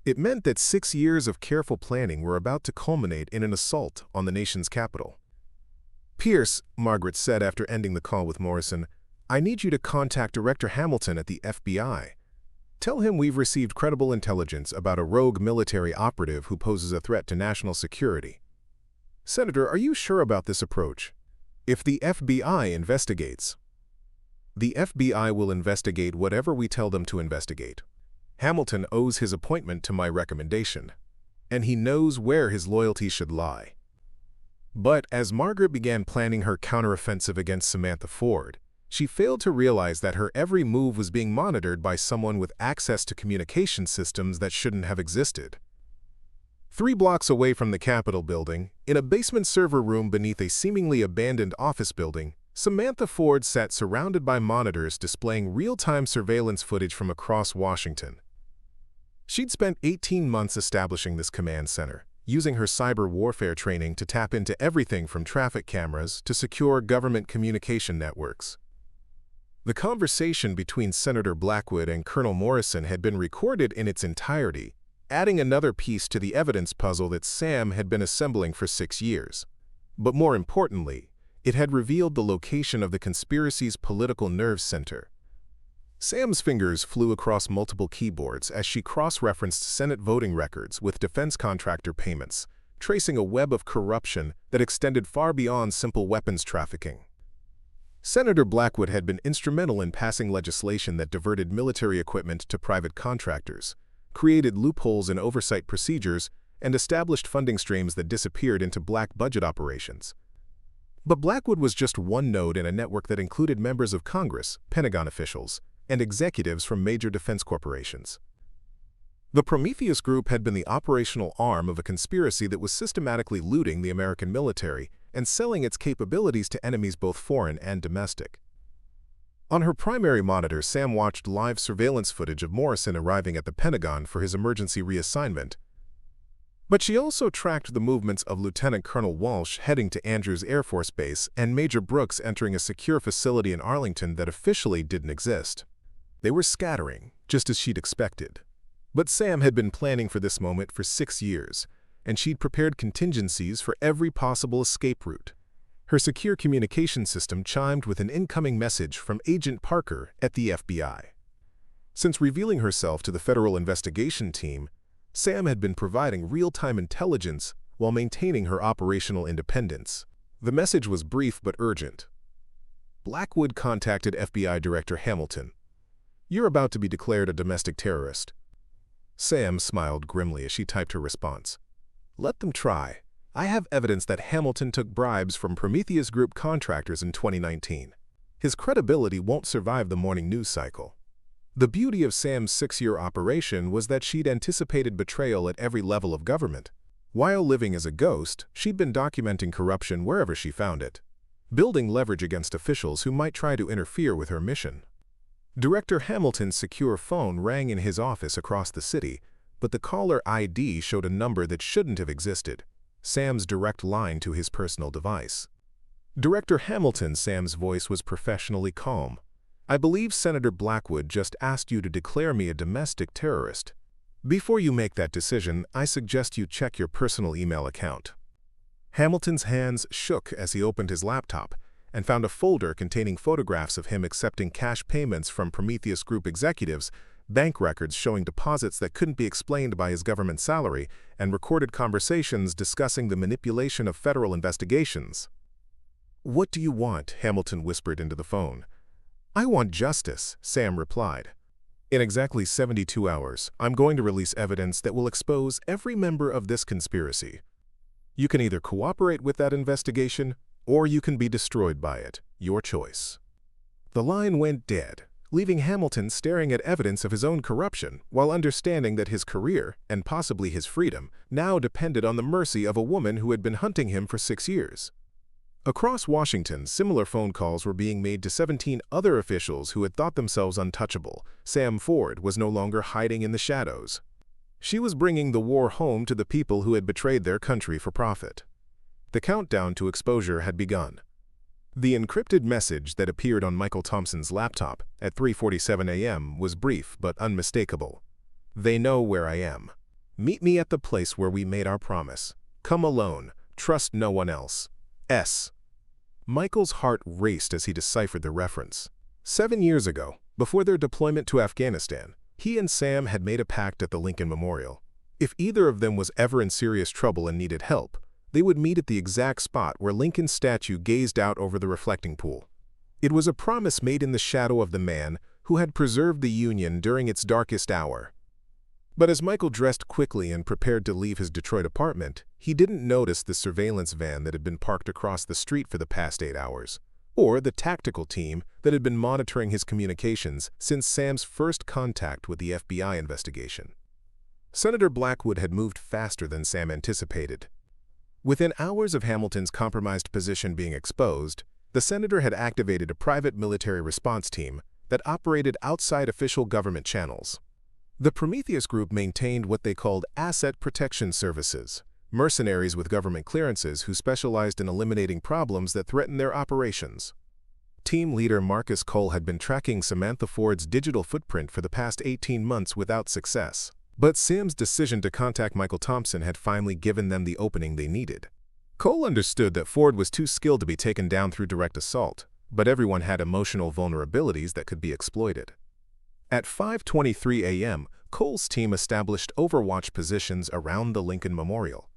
It meant that 6 years of careful planning were about to culminate in an assault on the nation's capital. "Pierce," Margaret said after ending the call with Morrison, "I need you to contact Director Hamilton at the FBI. Tell him we've received credible intelligence about a rogue military operative who poses a threat to national security." "Senator, are you sure about this approach?" "If the FBI investigates." "The FBI will investigate whatever we tell them to investigate. Hamilton owes his appointment to my recommendation, and he knows where his loyalty should lie." But as Margaret began planning her counteroffensive against Samantha Ford, she failed to realize that her every move was being monitored by someone with access to communication systems that shouldn't have existed. 3 blocks away from the Capitol building, in a basement server room beneath a seemingly abandoned office building, Samantha Ford sat surrounded by monitors displaying real-time surveillance footage from across Washington. She'd spent 18 months establishing this command center, using her cyber warfare training to tap into everything from traffic cameras to secure government communication networks. The conversation between Senator Blackwood and Colonel Morrison had been recorded in its entirety, adding another piece to the evidence puzzle that Sam had been assembling for 6 years. But more importantly, it had revealed the location of the conspiracy's political nerve center. Sam's fingers flew across multiple keyboards as she cross-referenced Senate voting records with defense contractor payments, tracing a web of corruption that extended far beyond simple weapons trafficking. Senator Blackwood had been instrumental in passing legislation that diverted military equipment to private contractors, created loopholes in oversight procedures, and established funding streams that disappeared into black budget operations. But Blackwood was just one node in a network that included members of Congress, Pentagon officials, and executives from major defense corporations. The Prometheus Group had been the operational arm of a conspiracy that was systematically looting the American military and selling its capabilities to enemies both foreign and domestic. On her primary monitor, Sam watched live surveillance footage of Morrison arriving at the Pentagon for his emergency reassignment. But she also tracked the movements of Lieutenant Colonel Walsh heading to Andrews Air Force Base and Major Brooks entering a secure facility in Arlington that officially didn't exist. They were scattering, just as she'd expected. But Sam had been planning for this moment for 6 years, and she'd prepared contingencies for every possible escape route. Her secure communication system chimed with an incoming message from Agent Parker at the FBI. Since revealing herself to the Federal Investigation Team, Sam had been providing real-time intelligence while maintaining her operational independence. The message was brief but urgent. Blackwood contacted FBI Director Hamilton. "You're about to be declared a domestic terrorist." Sam smiled grimly as she typed her response. "Let them try. I have evidence that Hamilton took bribes from Prometheus Group contractors in 2019. His credibility won't survive the morning news cycle." The beauty of Sam's 6-year operation was that she'd anticipated betrayal at every level of government. While living as a ghost, she'd been documenting corruption wherever she found it, building leverage against officials who might try to interfere with her mission. Director Hamilton's secure phone rang in his office across the city, but the caller ID showed a number that shouldn't have existed, Sam's direct line to his personal device. Director Hamilton, Sam's voice was professionally calm. "I believe Senator Blackwood just asked you to declare me a domestic terrorist. Before you make that decision, I suggest you check your personal email account." Hamilton's hands shook as he opened his laptop and found a folder containing photographs of him accepting cash payments from Prometheus Group executives, bank records showing deposits that couldn't be explained by his government salary, and recorded conversations discussing the manipulation of federal investigations. "What do you want?" Hamilton whispered into the phone. "I want justice," Sam replied. "In exactly 72 hours, I'm going to release evidence that will expose every member of this conspiracy. You can either cooperate with that investigation, or you can be destroyed by it. Your choice." The line went dead, leaving Hamilton staring at evidence of his own corruption while understanding that his career, and possibly his freedom, now depended on the mercy of a woman who had been hunting him for 6 years. Across Washington, similar phone calls were being made to 17 other officials who had thought themselves untouchable. Sam Ford was no longer hiding in the shadows. She was bringing the war home to the people who had betrayed their country for profit. The countdown to exposure had begun. The encrypted message that appeared on Michael Thompson's laptop at 3:47 a.m. was brief but unmistakable. "They know where I am. Meet me at the place where we made our promise. Come alone. Trust no one else. S." Michael's heart raced as he deciphered the reference. 7 years ago, before their deployment to Afghanistan, he and Sam had made a pact at the Lincoln Memorial. If either of them was ever in serious trouble and needed help, they would meet at the exact spot where Lincoln's statue gazed out over the reflecting pool. It was a promise made in the shadow of the man who had preserved the Union during its darkest hour. But as Michael dressed quickly and prepared to leave his Detroit apartment, he didn't notice the surveillance van that had been parked across the street for the past 8 hours, or the tactical team that had been monitoring his communications since Sam's first contact with the FBI investigation. Senator Blackwood had moved faster than Sam anticipated. Within hours of Hamilton's compromised position being exposed, the senator had activated a private military response team that operated outside official government channels. The Prometheus Group maintained what they called asset protection services, mercenaries with government clearances who specialized in eliminating problems that threatened their operations. Team leader Marcus Chen had been tracking Samantha Ford's digital footprint for the past 18 months without success. But Sam's decision to contact Michael Thompson had finally given them the opening they needed. Cole understood that Ford was too skilled to be taken down through direct assault, but everyone had emotional vulnerabilities that could be exploited. At 5:23 a.m., Cole's team established overwatch positions around the Lincoln Memorial.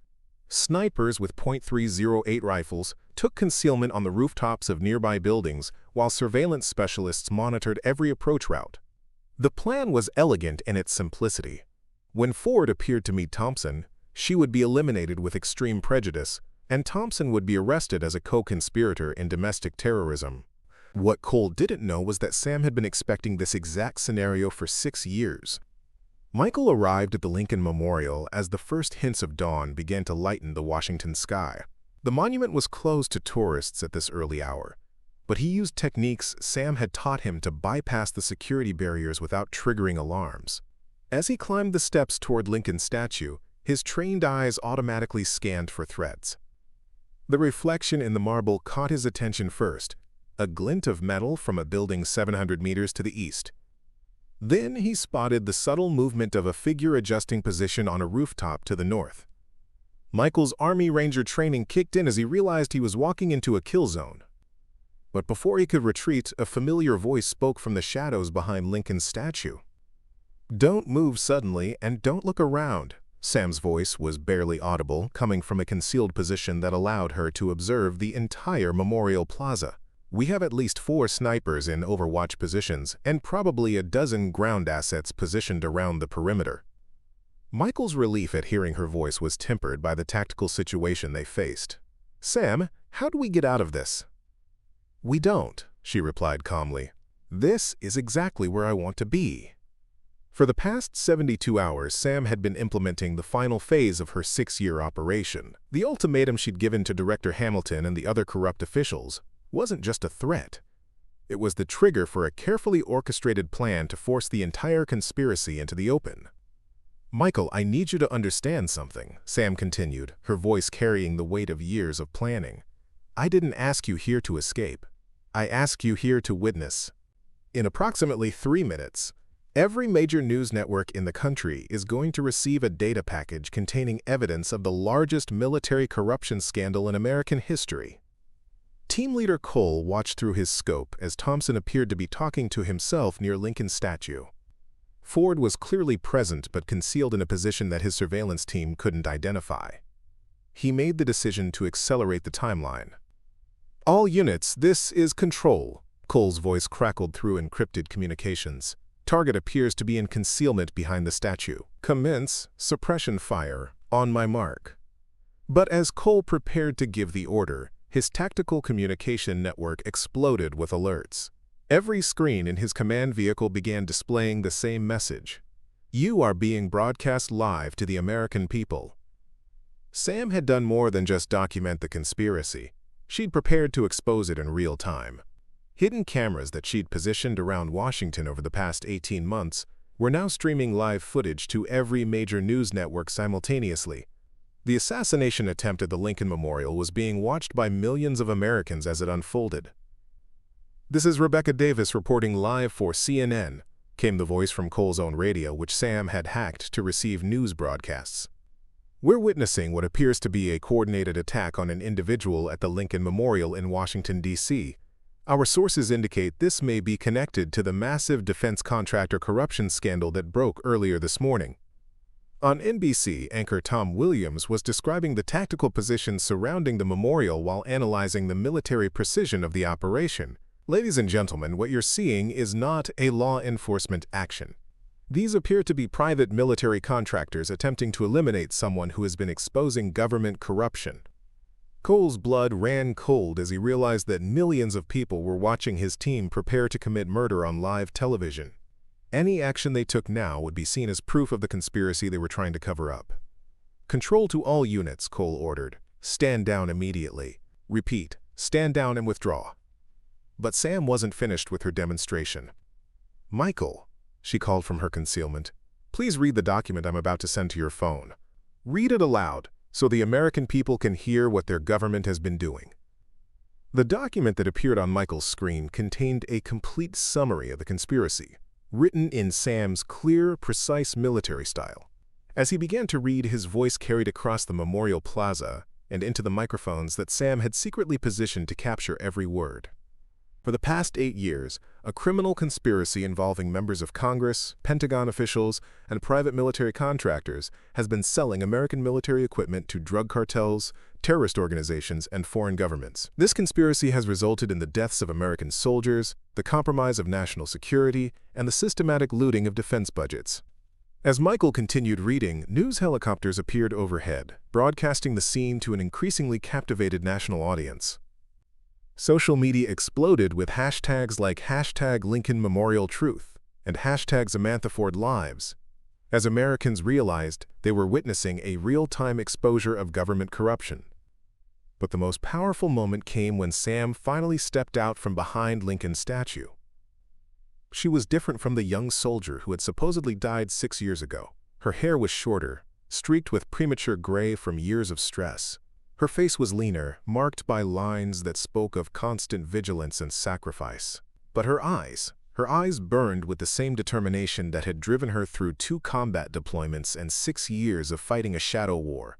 Snipers with .308 rifles took concealment on the rooftops of nearby buildings, while surveillance specialists monitored every approach route. The plan was elegant in its simplicity. When Ford appeared to meet Thompson, she would be eliminated with extreme prejudice, and Thompson would be arrested as a co-conspirator in domestic terrorism. What Cole didn't know was that Sam had been expecting this exact scenario for 6 years. Michael arrived at the Lincoln Memorial as the first hints of dawn began to lighten the Washington sky. The monument was closed to tourists at this early hour, but he used techniques Sam had taught him to bypass the security barriers without triggering alarms. As he climbed the steps toward Lincoln's statue, his trained eyes automatically scanned for threats. The reflection in the marble caught his attention first, a glint of metal from a building 700 meters to the east. Then he spotted the subtle movement of a figure adjusting position on a rooftop to the north. Michael's Army Ranger training kicked in as he realized he was walking into a kill zone. But before he could retreat, a familiar voice spoke from the shadows behind Lincoln's statue. "Don't move suddenly and don't look around." Sam's voice was barely audible, coming from a concealed position that allowed her to observe the entire Memorial Plaza. "We have at least 4 snipers in overwatch positions and probably a dozen ground assets positioned around the perimeter." Michael's relief at hearing her voice was tempered by the tactical situation they faced. "Sam, how do we get out of this?" "We don't," she replied calmly. "This is exactly where I want to be." For the past 72 hours, Sam had been implementing the final phase of her 6-year operation. The ultimatum she'd given to Director Hamilton and the other corrupt officials wasn't just a threat. It was the trigger for a carefully orchestrated plan to force the entire conspiracy into the open. "Michael, I need you to understand something," Sam continued, her voice carrying the weight of years of planning. "I didn't ask you here to escape. I asked you here to witness. In approximately 3 minutes, every major news network in the country is going to receive a data package containing evidence of the largest military corruption scandal in American history." Team leader Cole watched through his scope as Thompson appeared to be talking to himself near Lincoln's statue. Ford was clearly present but concealed in a position that his surveillance team couldn't identify. He made the decision to accelerate the timeline. "All units, this is Control." Cole's voice crackled through encrypted communications. "Target appears to be in concealment behind the statue. Commence suppression fire on my mark." But as Cole prepared to give the order, his tactical communication network exploded with alerts. Every screen in his command vehicle began displaying the same message. "You are being broadcast live to the American people." Sam had done more than just document the conspiracy. She'd prepared to expose it in real time. Hidden cameras that she'd positioned around Washington over the past 18 months were now streaming live footage to every major news network simultaneously. The assassination attempt at the Lincoln Memorial was being watched by millions of Americans as it unfolded. "This is Rebecca Davis reporting live for CNN," came the voice from Cole's own radio, which Sam had hacked to receive news broadcasts. "We're witnessing what appears to be a coordinated attack on an individual at the Lincoln Memorial in Washington, D.C. Our sources indicate this may be connected to the massive defense contractor corruption scandal that broke earlier this morning." On NBC, anchor Tom Williams was describing the tactical positions surrounding the memorial while analyzing the military precision of the operation. "Ladies and gentlemen, what you're seeing is not a law enforcement action. These appear to be private military contractors attempting to eliminate someone who has been exposing government corruption." Cole's blood ran cold as he realized that millions of people were watching his team prepare to commit murder on live television. Any action they took now would be seen as proof of the conspiracy they were trying to cover up. "Control to all units," Cole ordered. "Stand down immediately. Repeat, stand down and withdraw." But Sam wasn't finished with her demonstration. "Michael," she called from her concealment, "please read the document I'm about to send to your phone. Read it aloud so the American people can hear what their government has been doing." The document that appeared on Michael's screen contained a complete summary of the conspiracy, written in Sam's clear, precise military style. As he began to read, his voice carried across the Memorial Plaza and into the microphones that Sam had secretly positioned to capture every word. For the past 8 years, a criminal conspiracy involving members of Congress, Pentagon officials, and private military contractors has been selling American military equipment to drug cartels, terrorist organizations, and foreign governments. This conspiracy has resulted in the deaths of American soldiers, the compromise of national security, and the systematic looting of defense budgets. As Michael continued reading, news helicopters appeared overhead, broadcasting the scene to an increasingly captivated national audience. Social media exploded with hashtags like #LincolnMemorialTruth and #SamanthaFordLives, as Americans realized they were witnessing a real-time exposure of government corruption. But the most powerful moment came when Sam finally stepped out from behind Lincoln's statue. She was different from the young soldier who had supposedly died 6 years ago. Her hair was shorter, streaked with premature gray from years of stress. Her face was leaner, marked by lines that spoke of constant vigilance and sacrifice. But her eyes burned with the same determination that had driven her through 2 combat deployments and 6 years of fighting a shadow war.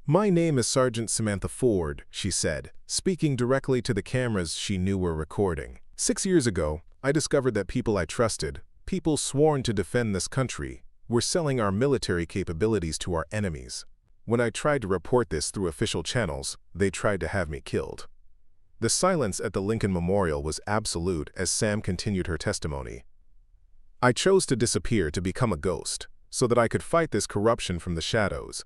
"My name is Sergeant Samantha Ford," she said, speaking directly to the cameras she knew were recording. "6 years ago, I discovered that people I trusted, people sworn to defend this country, were selling our military capabilities to our enemies. When I tried to report this through official channels, they tried to have me killed." The silence at the Lincoln Memorial was absolute as Sam continued her testimony. "I chose to disappear to become a ghost, so that I could fight this corruption from the shadows.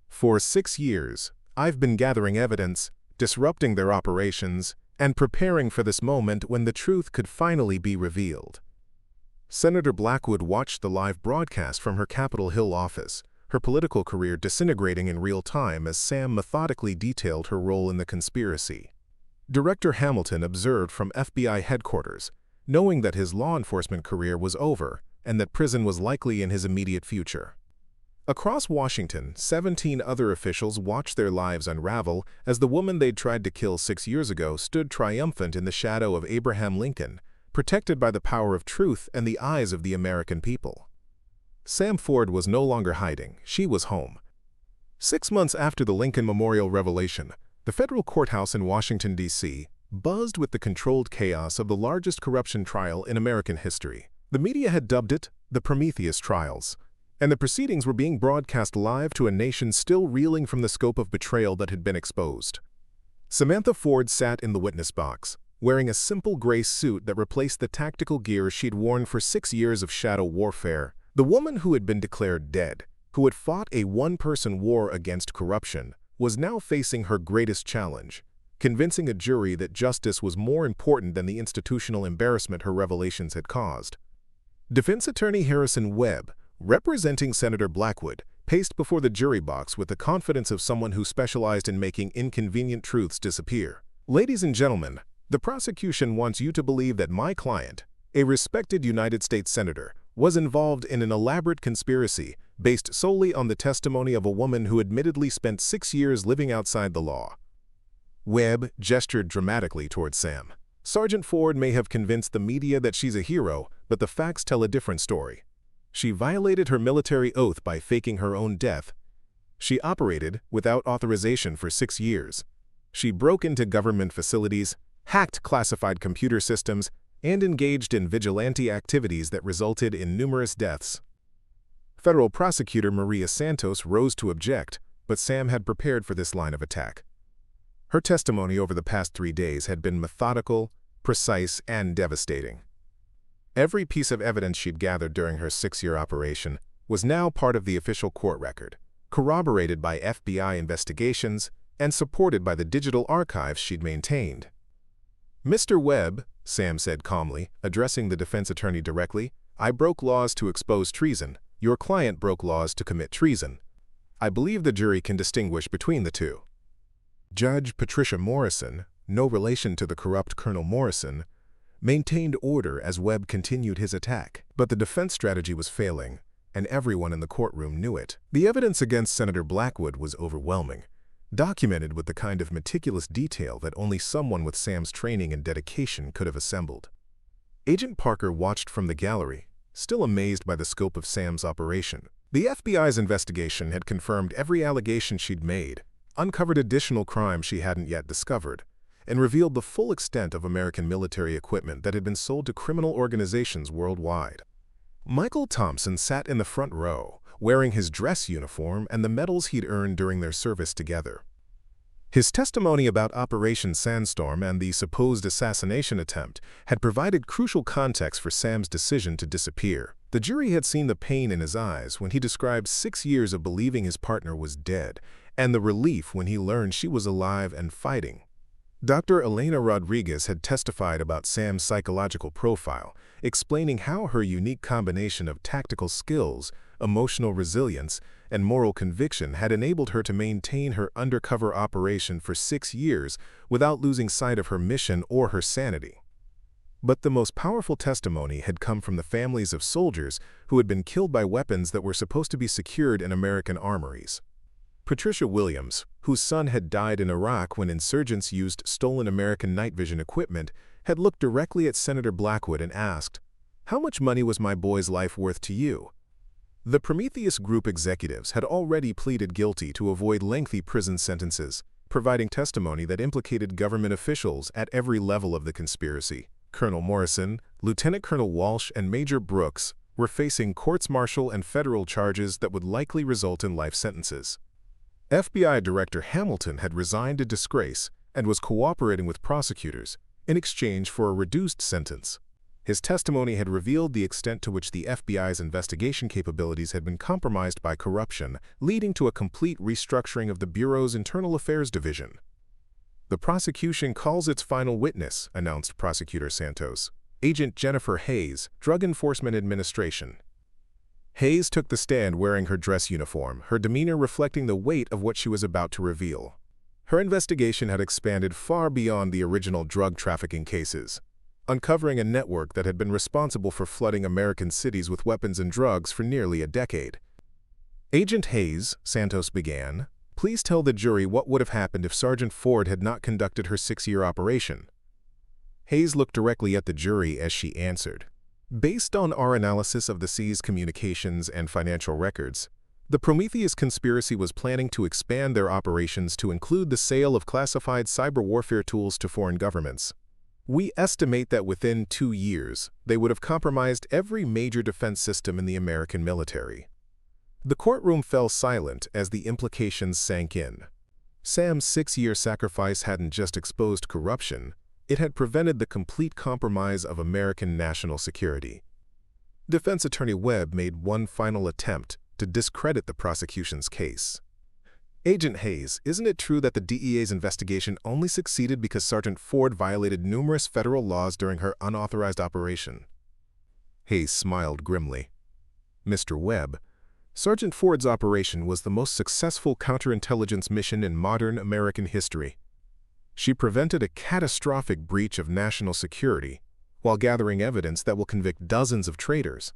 For 6 years, I've been gathering evidence, disrupting their operations, and preparing for this moment when the truth could finally be revealed." Senator Blackwood watched the live broadcast from her Capitol Hill office, her political career disintegrating in real time as Sam methodically detailed her role in the conspiracy. Director Hamilton observed from FBI headquarters, knowing that his law enforcement career was over and that prison was likely in his immediate future. Across Washington, 17 other officials watched their lives unravel as the woman they'd tried to kill 6 years ago stood triumphant in the shadow of Abraham Lincoln, protected by the power of truth and the eyes of the American people. Sam Ford was no longer hiding, she was home. 6 months after the Lincoln Memorial revelation, the federal courthouse in Washington, D.C., buzzed with the controlled chaos of the largest corruption trial in American history. The media had dubbed it the Prometheus Trials, and the proceedings were being broadcast live to a nation still reeling from the scope of betrayal that had been exposed. Samantha Ford sat in the witness box, wearing a simple gray suit that replaced the tactical gear she'd worn for 6 years of shadow warfare. The woman who had been declared dead, who had fought a one-person war against corruption, was now facing her greatest challenge, convincing a jury that justice was more important than the institutional embarrassment her revelations had caused. Defense attorney Harrison Webb, representing Senator Blackwood, paced before the jury box with the confidence of someone who specialized in making inconvenient truths disappear. "Ladies and gentlemen, the prosecution wants you to believe that my client, a respected United States senator, was involved in an elaborate conspiracy based solely on the testimony of a woman who admittedly spent 6 years living outside the law." Webb gestured dramatically toward Sam. "Sergeant Ford may have convinced the media that she's a hero, but the facts tell a different story. She violated her military oath by faking her own death. She operated without authorization for 6 years. She broke into government facilities, hacked classified computer systems, and engaged in vigilante activities that resulted in numerous deaths." Federal prosecutor Maria Santos rose to object, but Sam had prepared for this line of attack. Her testimony over the past 3 days had been methodical, precise, and devastating. Every piece of evidence she'd gathered during her 6-year operation was now part of the official court record, corroborated by FBI investigations and supported by the digital archives she'd maintained. "Mr. Webb," Sam said calmly, addressing the defense attorney directly, "I broke laws to expose treason. Your client broke laws to commit treason. I believe the jury can distinguish between the two." Judge Patricia Morrison, no relation to the corrupt Colonel Morrison, maintained order as Webb continued his attack. But the defense strategy was failing, and everyone in the courtroom knew it. The evidence against Senator Blackwood was overwhelming, documented with the kind of meticulous detail that only someone with Sam's training and dedication could have assembled. Agent Parker watched from the gallery, still amazed by the scope of Sam's operation. The FBI's investigation had confirmed every allegation she'd made, uncovered additional crimes she hadn't yet discovered, and revealed the full extent of American military equipment that had been sold to criminal organizations worldwide. Michael Thompson sat in the front row, wearing his dress uniform and the medals he'd earned during their service together. His testimony about Operation Sandstorm and the supposed assassination attempt had provided crucial context for Sam's decision to disappear. The jury had seen the pain in his eyes when he described 6 years of believing his partner was dead, and the relief when he learned she was alive and fighting. Dr. Elena Rodriguez had testified about Sam's psychological profile, explaining how her unique combination of tactical skills, emotional resilience, and moral conviction had enabled her to maintain her undercover operation for 6 years without losing sight of her mission or her sanity. But the most powerful testimony had come from the families of soldiers who had been killed by weapons that were supposed to be secured in American armories. Patricia Williams, whose son had died in Iraq when insurgents used stolen American night vision equipment, had looked directly at Senator Blackwood and asked, "How much money was my boy's life worth to you?" The Prometheus Group executives had already pleaded guilty to avoid lengthy prison sentences, providing testimony that implicated government officials at every level of the conspiracy. Colonel Morrison, Lieutenant Colonel Walsh, and Major Brooks were facing courts-martial and federal charges that would likely result in life sentences. FBI Director Hamilton had resigned in disgrace and was cooperating with prosecutors in exchange for a reduced sentence. His testimony had revealed the extent to which the FBI's investigation capabilities had been compromised by corruption, leading to a complete restructuring of the Bureau's Internal Affairs Division. "The prosecution calls its final witness," announced Prosecutor Santos. "Agent Jennifer Hayes, Drug Enforcement Administration." Hayes took the stand wearing her dress uniform, her demeanor reflecting the weight of what she was about to reveal. Her investigation had expanded far beyond the original drug trafficking cases, uncovering a network that had been responsible for flooding American cities with weapons and drugs for nearly a decade. "Agent Hayes," Santos began, "please tell the jury what would have happened if Sergeant Ford had not conducted her 6-year operation." Hayes looked directly at the jury as she answered. "Based on our analysis of the seized communications and financial records, the Prometheus conspiracy was planning to expand their operations to include the sale of classified cyber warfare tools to foreign governments. We estimate that within 2 years, they would have compromised every major defense system in the American military." The courtroom fell silent as the implications sank in. Sam's 6-year sacrifice hadn't just exposed corruption, it had prevented the complete compromise of American national security. Defense Attorney Webb made one final attempt to discredit the prosecution's case. "Agent Hayes, isn't it true that the DEA's investigation only succeeded because Sergeant Ford violated numerous federal laws during her unauthorized operation?" Hayes smiled grimly. "Mr. Webb, Sergeant Ford's operation was the most successful counterintelligence mission in modern American history. She prevented a catastrophic breach of national security while gathering evidence that will convict dozens of traitors.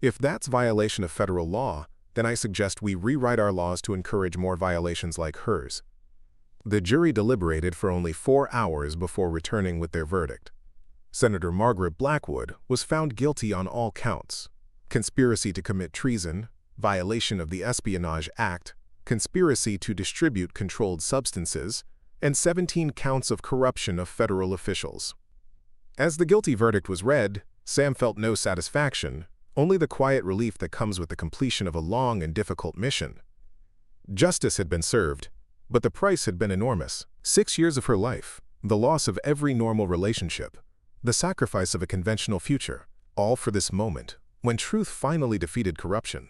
If that's violation of federal law, then I suggest we rewrite our laws to encourage more violations like hers." The jury deliberated for only 4 hours before returning with their verdict. Senator Margaret Blackwood was found guilty on all counts: conspiracy to commit treason, violation of the Espionage Act, conspiracy to distribute controlled substances, and 17 counts of corruption of federal officials. As the guilty verdict was read, Sam felt no satisfaction, only the quiet relief that comes with the completion of a long and difficult mission. Justice had been served, but the price had been enormous. 6 years of her life, the loss of every normal relationship, the sacrifice of a conventional future, all for this moment, when truth finally defeated corruption.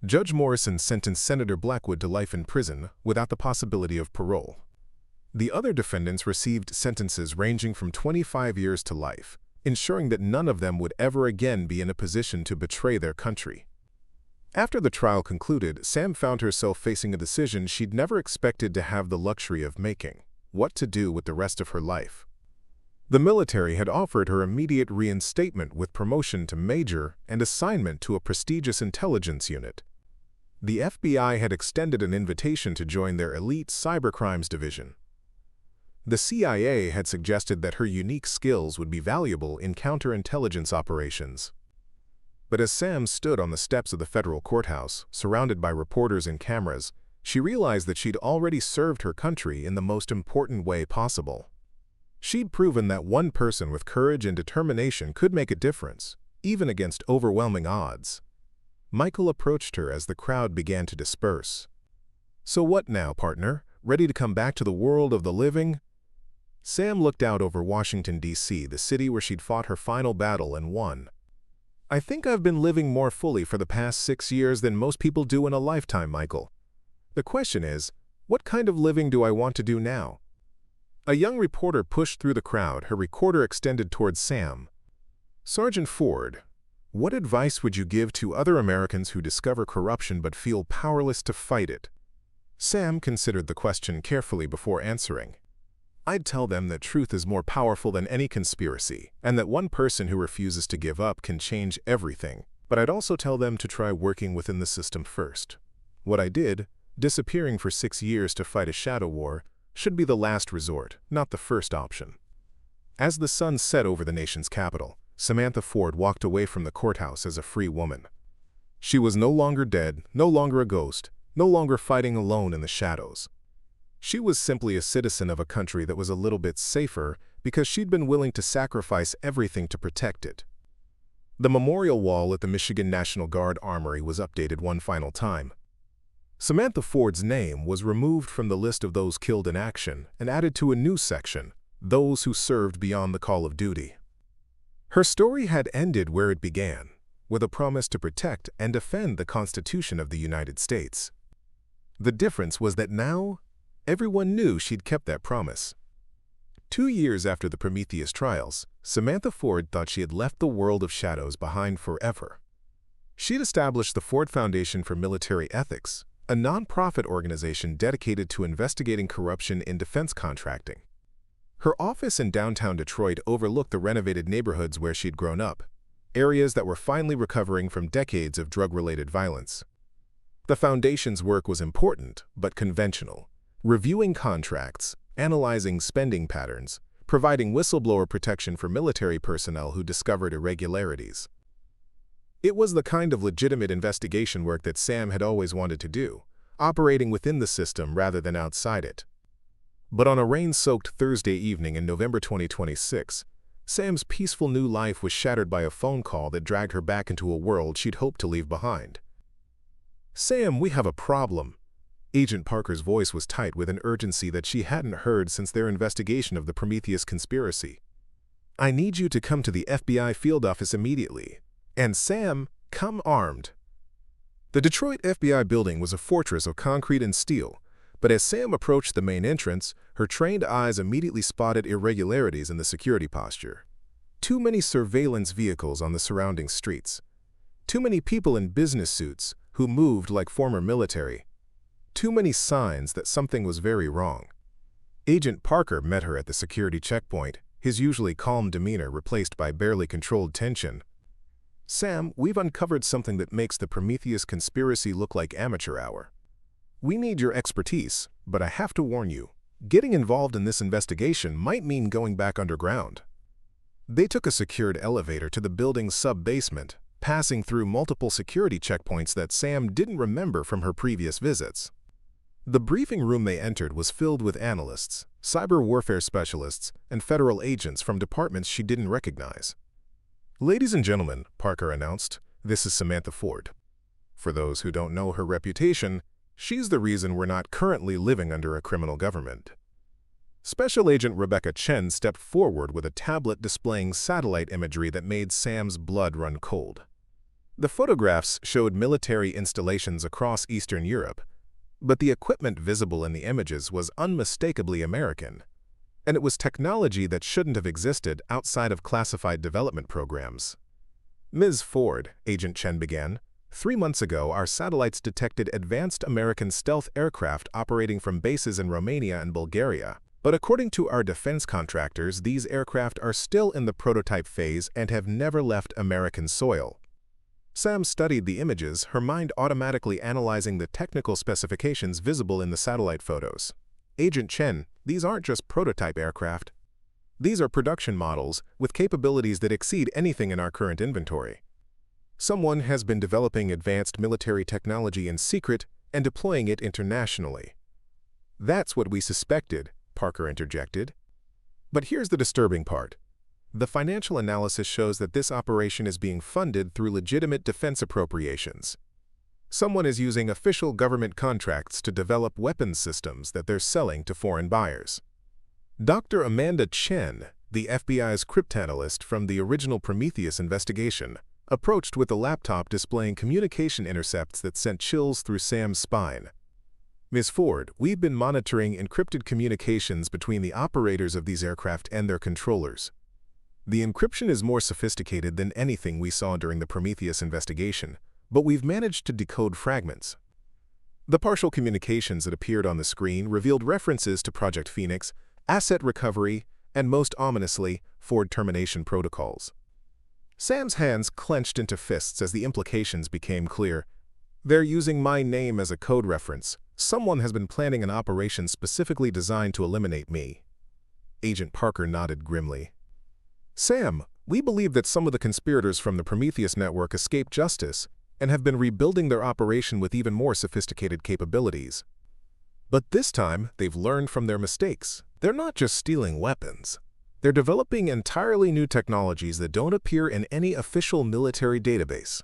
Judge Morrison sentenced Senator Blackwood to life in prison without the possibility of parole. The other defendants received sentences ranging from 25 years to life, ensuring that none of them would ever again be in a position to betray their country. After the trial concluded, Sam found herself facing a decision she'd never expected to have the luxury of making: what to do with the rest of her life. The military had offered her immediate reinstatement with promotion to major and assignment to a prestigious intelligence unit. The FBI had extended an invitation to join their elite cybercrimes division. The CIA had suggested that her unique skills would be valuable in counterintelligence operations. But as Sam stood on the steps of the federal courthouse, surrounded by reporters and cameras, she realized that she'd already served her country in the most important way possible. She'd proven that one person with courage and determination could make a difference, even against overwhelming odds. Michael approached her as the crowd began to disperse. "So what now, partner? Ready to come back to the world of the living?" Sam looked out over Washington, D.C., the city where she'd fought her final battle and won. "I think I've been living more fully for the past 6 years than most people do in a lifetime, Michael. The question is, what kind of living do I want to do now?" A young reporter pushed through the crowd, her recorder extended towards Sam. "Sergeant Ford, what advice would you give to other Americans who discover corruption but feel powerless to fight it?" Sam considered the question carefully before answering. "I'd tell them that truth is more powerful than any conspiracy, and that one person who refuses to give up can change everything. But I'd also tell them to try working within the system first. What I did, disappearing for 6 years to fight a shadow war, should be the last resort, not the first option." As the sun set over the nation's capital, Samantha Ford walked away from the courthouse as a free woman. She was no longer dead, no longer a ghost, no longer fighting alone in the shadows. She was simply a citizen of a country that was a little bit safer because she'd been willing to sacrifice everything to protect it. The memorial wall at the Michigan National Guard Armory was updated one final time. Samantha Ford's name was removed from the list of those killed in action and added to a new section, those who served beyond the call of duty. Her story had ended where it began, with a promise to protect and defend the Constitution of the United States. The difference was that now, everyone knew she'd kept that promise. 2 years after the Prometheus trials, Samantha Ford thought she had left the world of shadows behind forever. She'd established the Ford Foundation for Military Ethics, a nonprofit organization dedicated to investigating corruption in defense contracting. Her office in downtown Detroit overlooked the renovated neighborhoods where she'd grown up, areas that were finally recovering from decades of drug-related violence. The foundation's work was important, but conventional, reviewing contracts, analyzing spending patterns, providing whistleblower protection for military personnel who discovered irregularities. It was the kind of legitimate investigation work that Sam had always wanted to do, operating within the system rather than outside it. But on a rain-soaked Thursday evening in November 2026, Sam's peaceful new life was shattered by a phone call that dragged her back into a world she'd hoped to leave behind. "Sam, we have a problem." Agent Parker's voice was tight with an urgency that she hadn't heard since their investigation of the Prometheus conspiracy. "I need you to come to the FBI field office immediately. And Sam, come armed." The Detroit FBI building was a fortress of concrete and steel, but as Sam approached the main entrance, her trained eyes immediately spotted irregularities in the security posture. Too many surveillance vehicles on the surrounding streets. Too many people in business suits who moved like former military. Too many signs that something was very wrong. Agent Parker met her at the security checkpoint, his usually calm demeanor replaced by barely controlled tension. "Sam, we've uncovered something that makes the Prometheus conspiracy look like amateur hour. We need your expertise, but I have to warn you, getting involved in this investigation might mean going back underground." They took a secured elevator to the building's sub-basement, passing through multiple security checkpoints that Sam didn't remember from her previous visits. The briefing room they entered was filled with analysts, cyber warfare specialists, and federal agents from departments she didn't recognize. "Ladies and gentlemen," Parker announced, "this is Samantha Ford. For those who don't know her reputation, she's the reason we're not currently living under a criminal government." Special Agent Rebecca Chen stepped forward with a tablet displaying satellite imagery that made Sam's blood run cold. The photographs showed military installations across Eastern Europe, but the equipment visible in the images was unmistakably American, and it was technology that shouldn't have existed outside of classified development programs. "Ms. Ford," Agent Chen began, "3 months ago our satellites detected advanced American stealth aircraft operating from bases in Romania and Bulgaria. But according to our defense contractors, these aircraft are still in the prototype phase and have never left American soil." Sam studied the images, her mind automatically analyzing the technical specifications visible in the satellite photos. "Agent Chen, these aren't just prototype aircraft. These are production models with capabilities that exceed anything in our current inventory. Someone has been developing advanced military technology in secret and deploying it internationally." "That's what we suspected," Parker interjected. "But here's the disturbing part. The financial analysis shows that this operation is being funded through legitimate defense appropriations. Someone is using official government contracts to develop weapons systems that they're selling to foreign buyers." Dr. Amanda Chen, the FBI's cryptanalyst from the original Prometheus investigation, approached with a laptop displaying communication intercepts that sent chills through Sam's spine. "Ms. Ford, we've been monitoring encrypted communications between the operators of these aircraft and their controllers. The encryption is more sophisticated than anything we saw during the Prometheus investigation, but we've managed to decode fragments." The partial communications that appeared on the screen revealed references to Project Phoenix, asset recovery, and most ominously, Ford termination protocols. Sam's hands clenched into fists as the implications became clear. "They're using my name as a code reference. Someone has been planning an operation specifically designed to eliminate me." Agent Parker nodded grimly. "Sam, we believe that some of the conspirators from the Prometheus network escaped justice, and have been rebuilding their operation with even more sophisticated capabilities. But this time, they've learned from their mistakes. They're not just stealing weapons. They're developing entirely new technologies that don't appear in any official military database.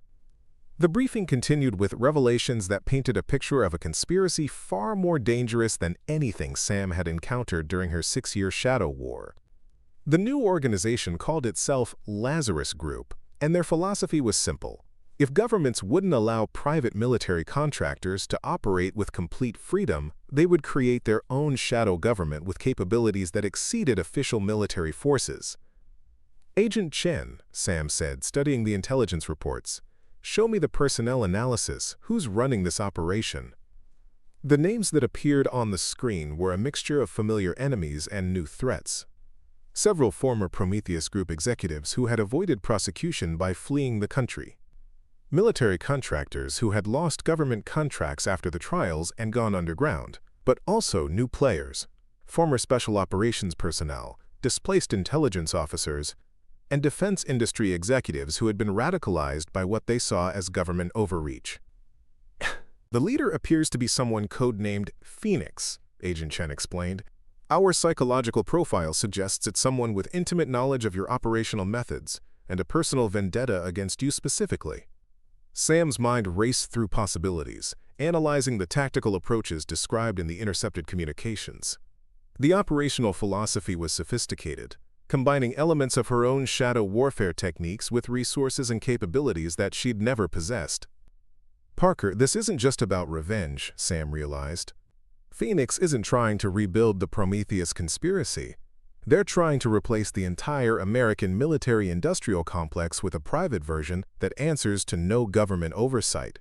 The briefing continued with revelations that painted a picture of a conspiracy far more dangerous than anything Sam had encountered during her 6-year shadow war. The new organization called itself Lazarus Group, and their philosophy was simple. If governments wouldn't allow private military contractors to operate with complete freedom, they would create their own shadow government with capabilities that exceeded official military forces. Agent Chen, Sam said, studying the intelligence reports, "Show me the personnel analysis. Who's running this operation?" The names that appeared on the screen were a mixture of familiar enemies and new threats. Several former Prometheus Group executives who had avoided prosecution by fleeing the country. Military contractors who had lost government contracts after the trials and gone underground, but also new players, former special operations personnel, displaced intelligence officers, and defense industry executives who had been radicalized by what they saw as government overreach. "The leader appears to be someone codenamed Phoenix," Agent Chen explained. "Our psychological profile suggests it's someone with intimate knowledge of your operational methods and a personal vendetta against you specifically." Sam's mind raced through possibilities, analyzing the tactical approaches described in the intercepted communications. The operational philosophy was sophisticated, combining elements of her own shadow warfare techniques with resources and capabilities that she'd never possessed. "Parker, this isn't just about revenge," Sam realized. "Phoenix isn't trying to rebuild the Prometheus conspiracy. They're trying to replace the entire American military-industrial complex with a private version that answers to no government oversight."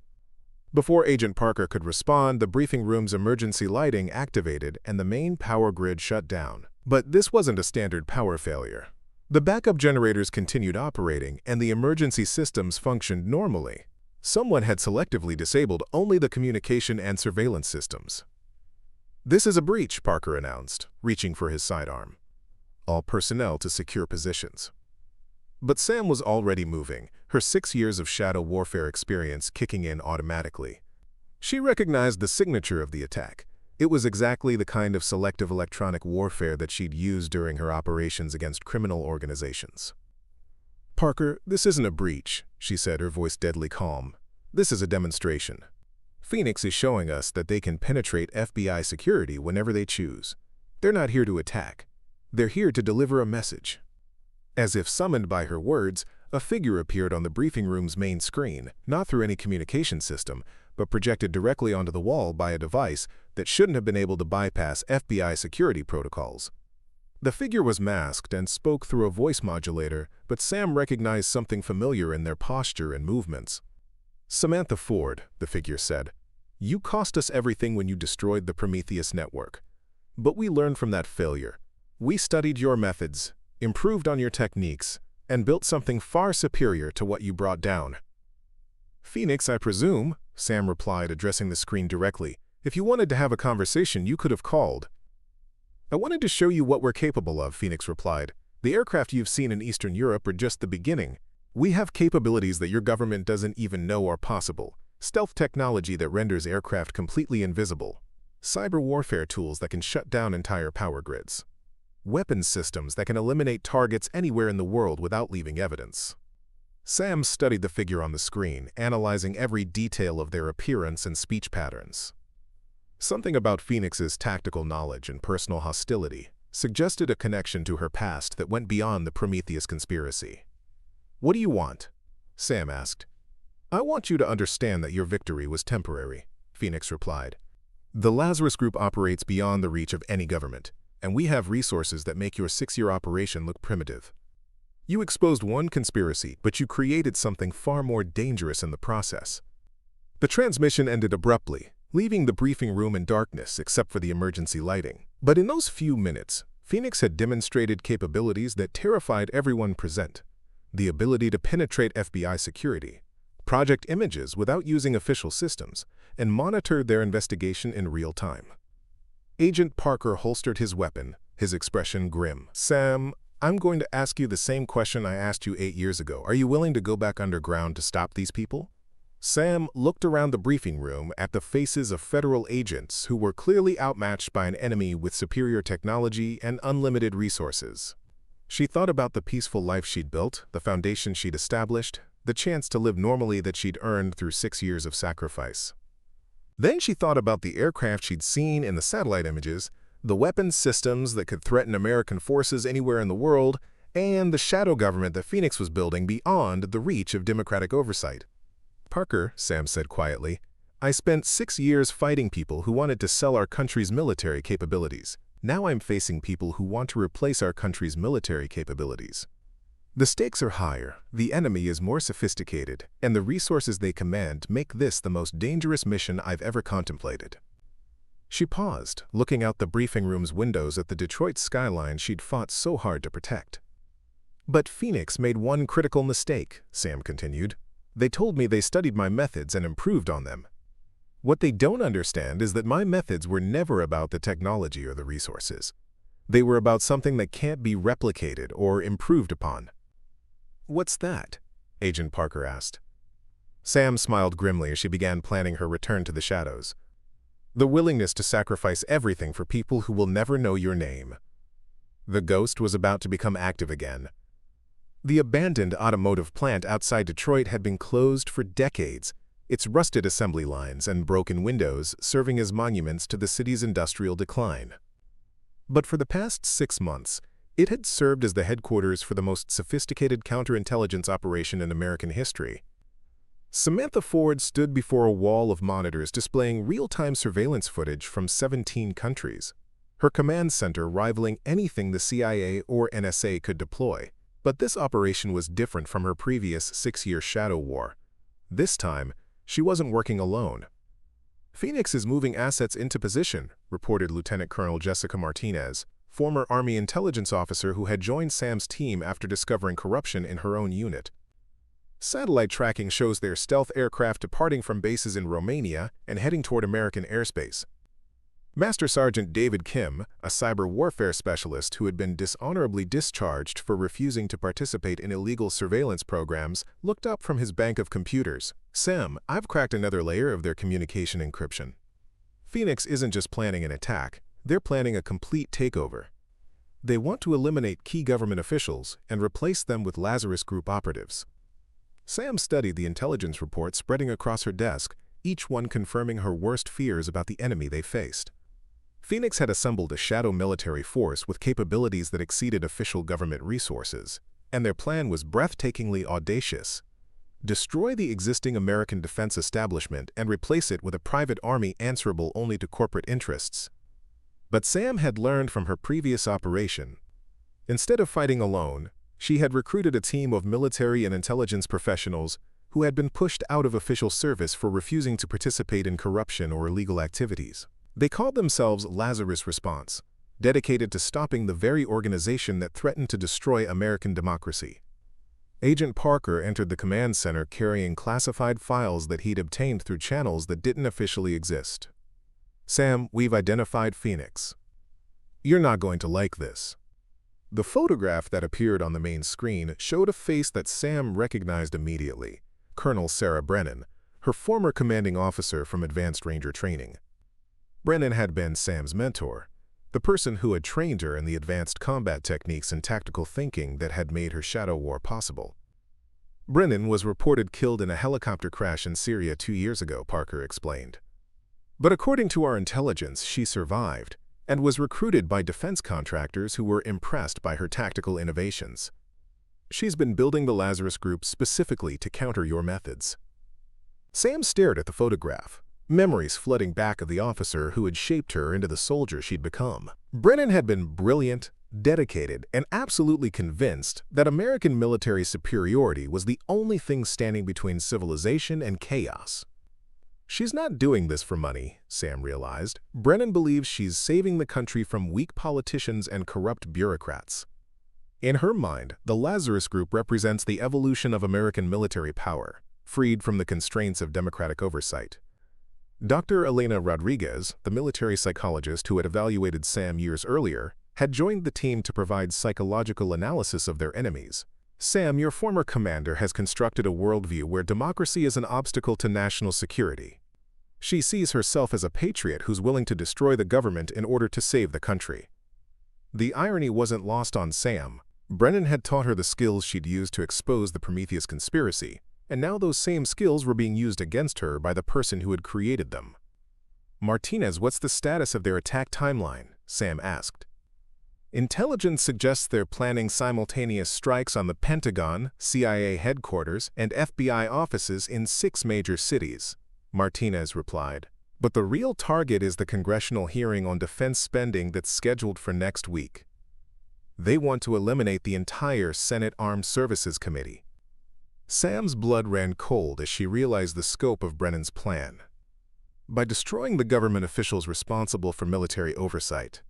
Before Agent Parker could respond, the briefing room's emergency lighting activated and the main power grid shut down. But this wasn't a standard power failure. The backup generators continued operating and the emergency systems functioned normally. Someone had selectively disabled only the communication and surveillance systems. "This is a breach," Parker announced, reaching for his sidearm. "All personnel to secure positions." But Sam was already moving, her 6 years of shadow warfare experience kicking in automatically. She recognized the signature of the attack. It was exactly the kind of selective electronic warfare that she'd used during her operations against criminal organizations. "Parker, this isn't a breach," she said, her voice deadly calm. "This is a demonstration. Phoenix is showing us that they can penetrate FBI security whenever they choose. They're not here to attack. They're here to deliver a message." As if summoned by her words, a figure appeared on the briefing room's main screen, not through any communication system, but projected directly onto the wall by a device that shouldn't have been able to bypass FBI security protocols. The figure was masked and spoke through a voice modulator, but Sam recognized something familiar in their posture and movements. "Samantha Ford," the figure said, "you cost us everything when you destroyed the Prometheus network. But we learned from that failure. We studied your methods, improved on your techniques, and built something far superior to what you brought down." "Phoenix, I presume," Sam replied, addressing the screen directly. "If you wanted to have a conversation, you could have called." "I wanted to show you what we're capable of," Phoenix replied. "The aircraft you've seen in Eastern Europe are just the beginning. We have capabilities that your government doesn't even know are possible. Stealth technology that renders aircraft completely invisible. Cyber warfare tools that can shut down entire power grids. Weapons systems that can eliminate targets anywhere in the world without leaving evidence." Sam studied the figure on the screen, analyzing every detail of their appearance and speech patterns. Something about Phoenix's tactical knowledge and personal hostility suggested a connection to her past that went beyond the Prometheus conspiracy. "What do you want?" Sam asked. "I want you to understand that your victory was temporary," Phoenix replied. "The Lazarus Group operates beyond the reach of any government, and we have resources that make your 6-year operation look primitive. You exposed one conspiracy, but you created something far more dangerous in the process." The transmission ended abruptly, leaving the briefing room in darkness except for the emergency lighting. But in those few minutes, Phoenix had demonstrated capabilities that terrified everyone present. The ability to penetrate FBI security, project images without using official systems, and monitor their investigation in real time. Agent Parker holstered his weapon, his expression grim. "Sam, I'm going to ask you the same question I asked you 8 years ago. Are you willing to go back underground to stop these people?" Sam looked around the briefing room at the faces of federal agents who were clearly outmatched by an enemy with superior technology and unlimited resources. She thought about the peaceful life she'd built, the foundation she'd established, the chance to live normally that she'd earned through 6 years of sacrifice. Then she thought about the aircraft she'd seen in the satellite images, the weapons systems that could threaten American forces anywhere in the world, and the shadow government that Phoenix was building beyond the reach of democratic oversight. "Parker," Sam said quietly, "I spent 6 years fighting people who wanted to sell our country's military capabilities. Now I'm facing people who want to replace our country's military capabilities. The stakes are higher, the enemy is more sophisticated, and the resources they command make this the most dangerous mission I've ever contemplated." She paused, looking out the briefing room's windows at the Detroit skyline she'd fought so hard to protect. "But Phoenix made one critical mistake," Sam continued. "They told me they studied my methods and improved on them. What they don't understand is that my methods were never about the technology or the resources. They were about something that can't be replicated or improved upon." "What's that?" Agent Parker asked. Sam smiled grimly as she began planning her return to the shadows. "The willingness to sacrifice everything for people who will never know your name." The ghost was about to become active again. The abandoned automotive plant outside Detroit had been closed for decades, its rusted assembly lines and broken windows serving as monuments to the city's industrial decline. But for the past 6 months, it had served as the headquarters for the most sophisticated counterintelligence operation in American history. Samantha Ford stood before a wall of monitors displaying real-time surveillance footage from 17 countries, her command center rivaling anything the CIA or NSA could deploy. But this operation was different from her previous 6-year shadow war. This time, she wasn't working alone. "Phoenix is moving assets into position," reported Lieutenant Colonel Jessica Martinez, former Army intelligence officer who had joined Sam's team after discovering corruption in her own unit. "Satellite tracking shows their stealth aircraft departing from bases in Romania and heading toward American airspace." Master Sergeant David Kim, a cyber warfare specialist who had been dishonorably discharged for refusing to participate in illegal surveillance programs, looked up from his bank of computers. "Sam, I've cracked another layer of their communication encryption. Phoenix isn't just planning an attack, they're planning a complete takeover. They want to eliminate key government officials and replace them with Lazarus Group operatives." Sam studied the intelligence reports spreading across her desk, each one confirming her worst fears about the enemy they faced. Phoenix had assembled a shadow military force with capabilities that exceeded official government resources, and their plan was breathtakingly audacious. Destroy the existing American defense establishment and replace it with a private army answerable only to corporate interests. But Sam had learned from her previous operation. Instead of fighting alone, she had recruited a team of military and intelligence professionals who had been pushed out of official service for refusing to participate in corruption or illegal activities. They called themselves Lazarus Response, dedicated to stopping the very organization that threatened to destroy American democracy. Agent Parker entered the command center carrying classified files that he'd obtained through channels that didn't officially exist. "Sam, we've identified Phoenix. You're not going to like this." The photograph that appeared on the main screen showed a face that Sam recognized immediately: Colonel Sarah Brennan, her former commanding officer from Advanced Ranger Training. Brennan had been Sam's mentor, the person who had trained her in the advanced combat techniques and tactical thinking that had made her shadow war possible. "Brennan was reported killed in a helicopter crash in Syria 2 years ago," Parker explained. "But according to our intelligence, she survived and was recruited by defense contractors who were impressed by her tactical innovations. She's been building the Lazarus Group specifically to counter your methods." Sam stared at the photograph, memories flooding back of the officer who had shaped her into the soldier she'd become. Brennan had been brilliant, dedicated, and absolutely convinced that American military superiority was the only thing standing between civilization and chaos. She's not doing this for money, Sam realized. Brennan believes she's saving the country from weak politicians and corrupt bureaucrats. In her mind, the Lazarus Group represents the evolution of American military power, freed from the constraints of democratic oversight. Dr. Elena Rodriguez, the military psychologist who had evaluated Sam years earlier, had joined the team to provide psychological analysis of their enemies. Sam, your former commander has constructed a worldview where democracy is an obstacle to national security. She sees herself as a patriot who's willing to destroy the government in order to save the country. The irony wasn't lost on Sam. Brennan had taught her the skills she'd used to expose the Prometheus conspiracy, and now those same skills were being used against her by the person who had created them. "Martinez, what's the status of their attack timeline?" Sam asked. "Intelligence suggests they're planning simultaneous strikes on the Pentagon, CIA headquarters, and FBI offices in 6 major cities," Martinez replied. "But the real target is the congressional hearing on defense spending that's scheduled for next week. They want to eliminate the entire Senate Armed Services Committee." Sam's blood ran cold as she realized the scope of Brennan's plan. By destroying the government officials responsible for military oversight,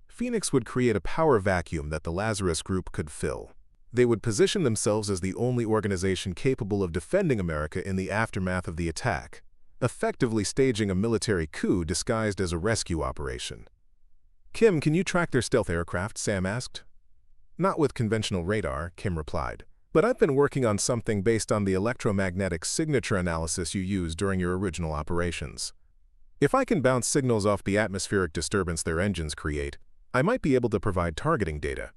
Phoenix would create a power vacuum that the Lazarus Group could fill. They would position themselves as the only organization capable of defending America in the aftermath of the attack, effectively staging a military coup disguised as a rescue operation. "Kim, can you track their stealth aircraft?" Sam asked. "Not with conventional radar," Kim replied, "but I've been working on something based on the electromagnetic signature analysis you used during your original operations. If I can bounce signals off the atmospheric disturbance their engines create, I might be able to provide targeting data."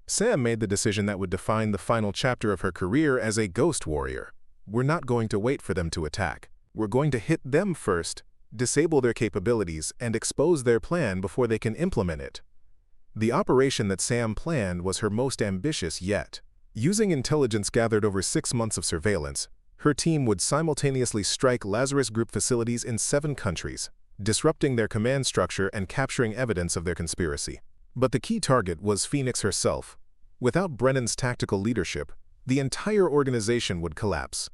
Sam made the decision that would define the final chapter of her career as a ghost warrior. "We're not going to wait for them to attack. We're going to hit them first, disable their capabilities, and expose their plan before they can implement it." The operation that Sam planned was her most ambitious yet. Using intelligence gathered over 6 months of surveillance, her team would simultaneously strike Lazarus Group facilities in 7 countries, disrupting their command structure and capturing evidence of their conspiracy. But the key target was Phoenix herself. Without Brennan's tactical leadership, the entire organization would collapse.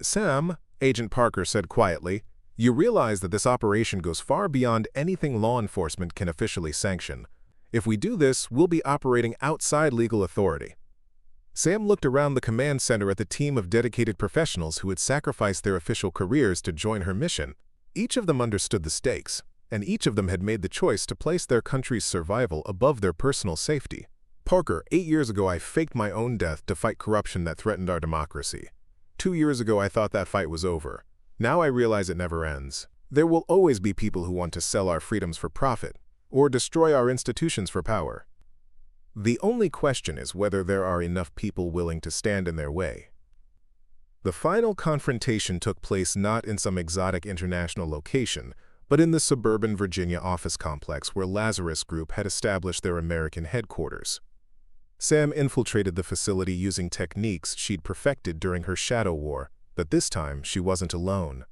"Sam," Agent Parker said quietly, "you realize that this operation goes far beyond anything law enforcement can officially sanction. If we do this, we'll be operating outside legal authority." Sam looked around the command center at the team of dedicated professionals who had sacrificed their official careers to join her mission. Each of them understood the stakes, and each of them had made the choice to place their country's survival above their personal safety. "Parker, 8 years ago I faked my own death to fight corruption that threatened our democracy. 2 years ago I thought that fight was over. Now I realize it never ends. There will always be people who want to sell our freedoms for profit, or destroy our institutions for power. The only question is whether there are enough people willing to stand in their way." The final confrontation took place not in some exotic international location, but in the suburban Virginia office complex where Lazarus Group had established their American headquarters. Sam infiltrated the facility using techniques she'd perfected during her Shadow War, but this time she wasn't alone.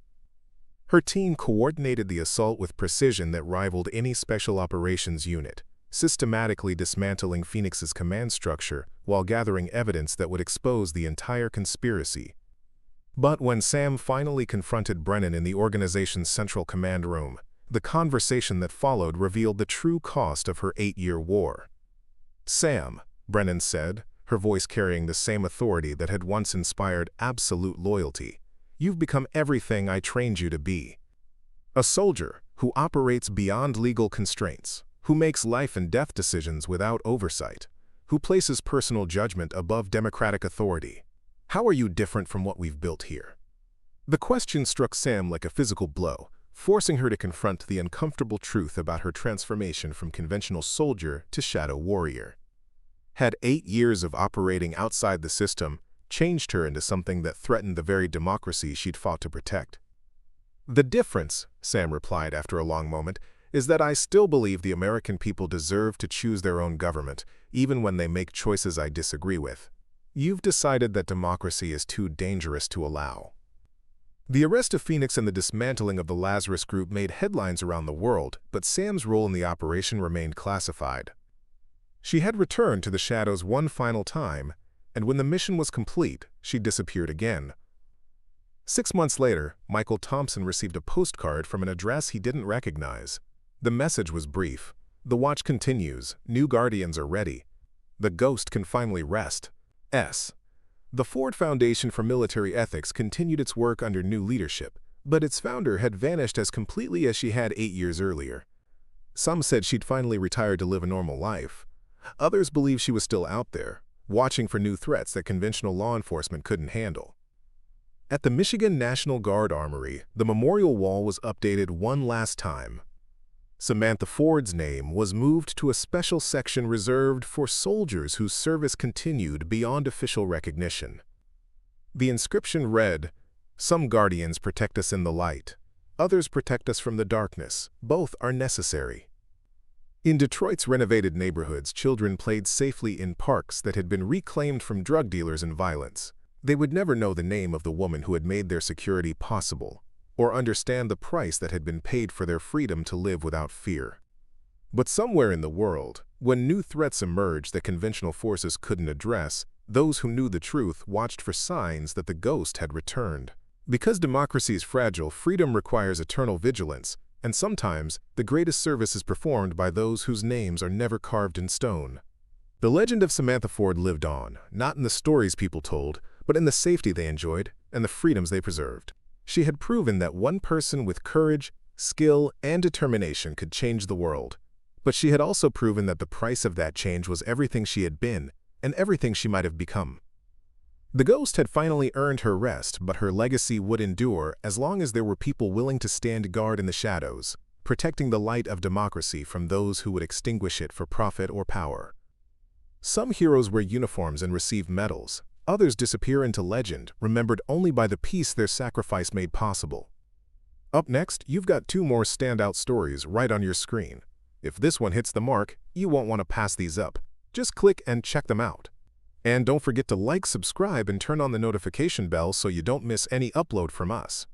Her team coordinated the assault with precision that rivaled any special operations unit, systematically dismantling Phoenix's command structure while gathering evidence that would expose the entire conspiracy. But when Sam finally confronted Brennan in the organization's central command room, the conversation that followed revealed the true cost of her 8-year war. "Sam," Brennan said, her voice carrying the same authority that had once inspired absolute loyalty, "you've become everything I trained you to be. A soldier who operates beyond legal constraints, who makes life and death decisions without oversight, who places personal judgment above democratic authority. How are you different from what we've built here?" The question struck Sam like a physical blow, forcing her to confront the uncomfortable truth about her transformation from conventional soldier to shadow warrior. Had 8 years of operating outside the system changed her into something that threatened the very democracy she'd fought to protect? "The difference," Sam replied after a long moment, "is that I still believe the American people deserve to choose their own government, even when they make choices I disagree with. You've decided that democracy is too dangerous to allow." The arrest of Phoenix and the dismantling of the Lazarus Group made headlines around the world, but Sam's role in the operation remained classified. She had returned to the shadows one final time, and when the mission was complete, she disappeared again. 6 months later, Michael Thompson received a postcard from an address he didn't recognize. The message was brief. "The watch continues. New guardians are ready. The ghost can finally rest. S." The Ford Foundation for Military Ethics continued its work under new leadership, but its founder had vanished as completely as she had 8 years earlier. Some said she'd finally retired to live a normal life. Others believed she was still out there, watching for new threats that conventional law enforcement couldn't handle. At the Michigan National Guard Armory, the memorial wall was updated one last time. Samantha Ford's name was moved to a special section reserved for soldiers whose service continued beyond official recognition. The inscription read, "Some guardians protect us in the light. Others protect us from the darkness. Both are necessary." In Detroit's renovated neighborhoods, children played safely in parks that had been reclaimed from drug dealers and violence. They would never know the name of the woman who had made their security possible, or understand the price that had been paid for their freedom to live without fear. But somewhere in the world, when new threats emerged that conventional forces couldn't address, those who knew the truth watched for signs that the ghost had returned. Because democracy is fragile, freedom requires eternal vigilance, and sometimes the greatest service is performed by those whose names are never carved in stone. The legend of Samantha Ford lived on, not in the stories people told, but in the safety they enjoyed and the freedoms they preserved. She had proven that one person with courage, skill, and determination could change the world. But she had also proven that the price of that change was everything she had been and everything she might have become. The ghost had finally earned her rest, but her legacy would endure as long as there were people willing to stand guard in the shadows, protecting the light of democracy from those who would extinguish it for profit or power. Some heroes wear uniforms and receive medals. Others disappear into legend, remembered only by the peace their sacrifice made possible. Up next, you've got two more standout stories right on your screen. If this one hits the mark, you won't want to pass these up. Just click and check them out. And don't forget to like, subscribe, and turn on the notification bell so you don't miss any upload from us.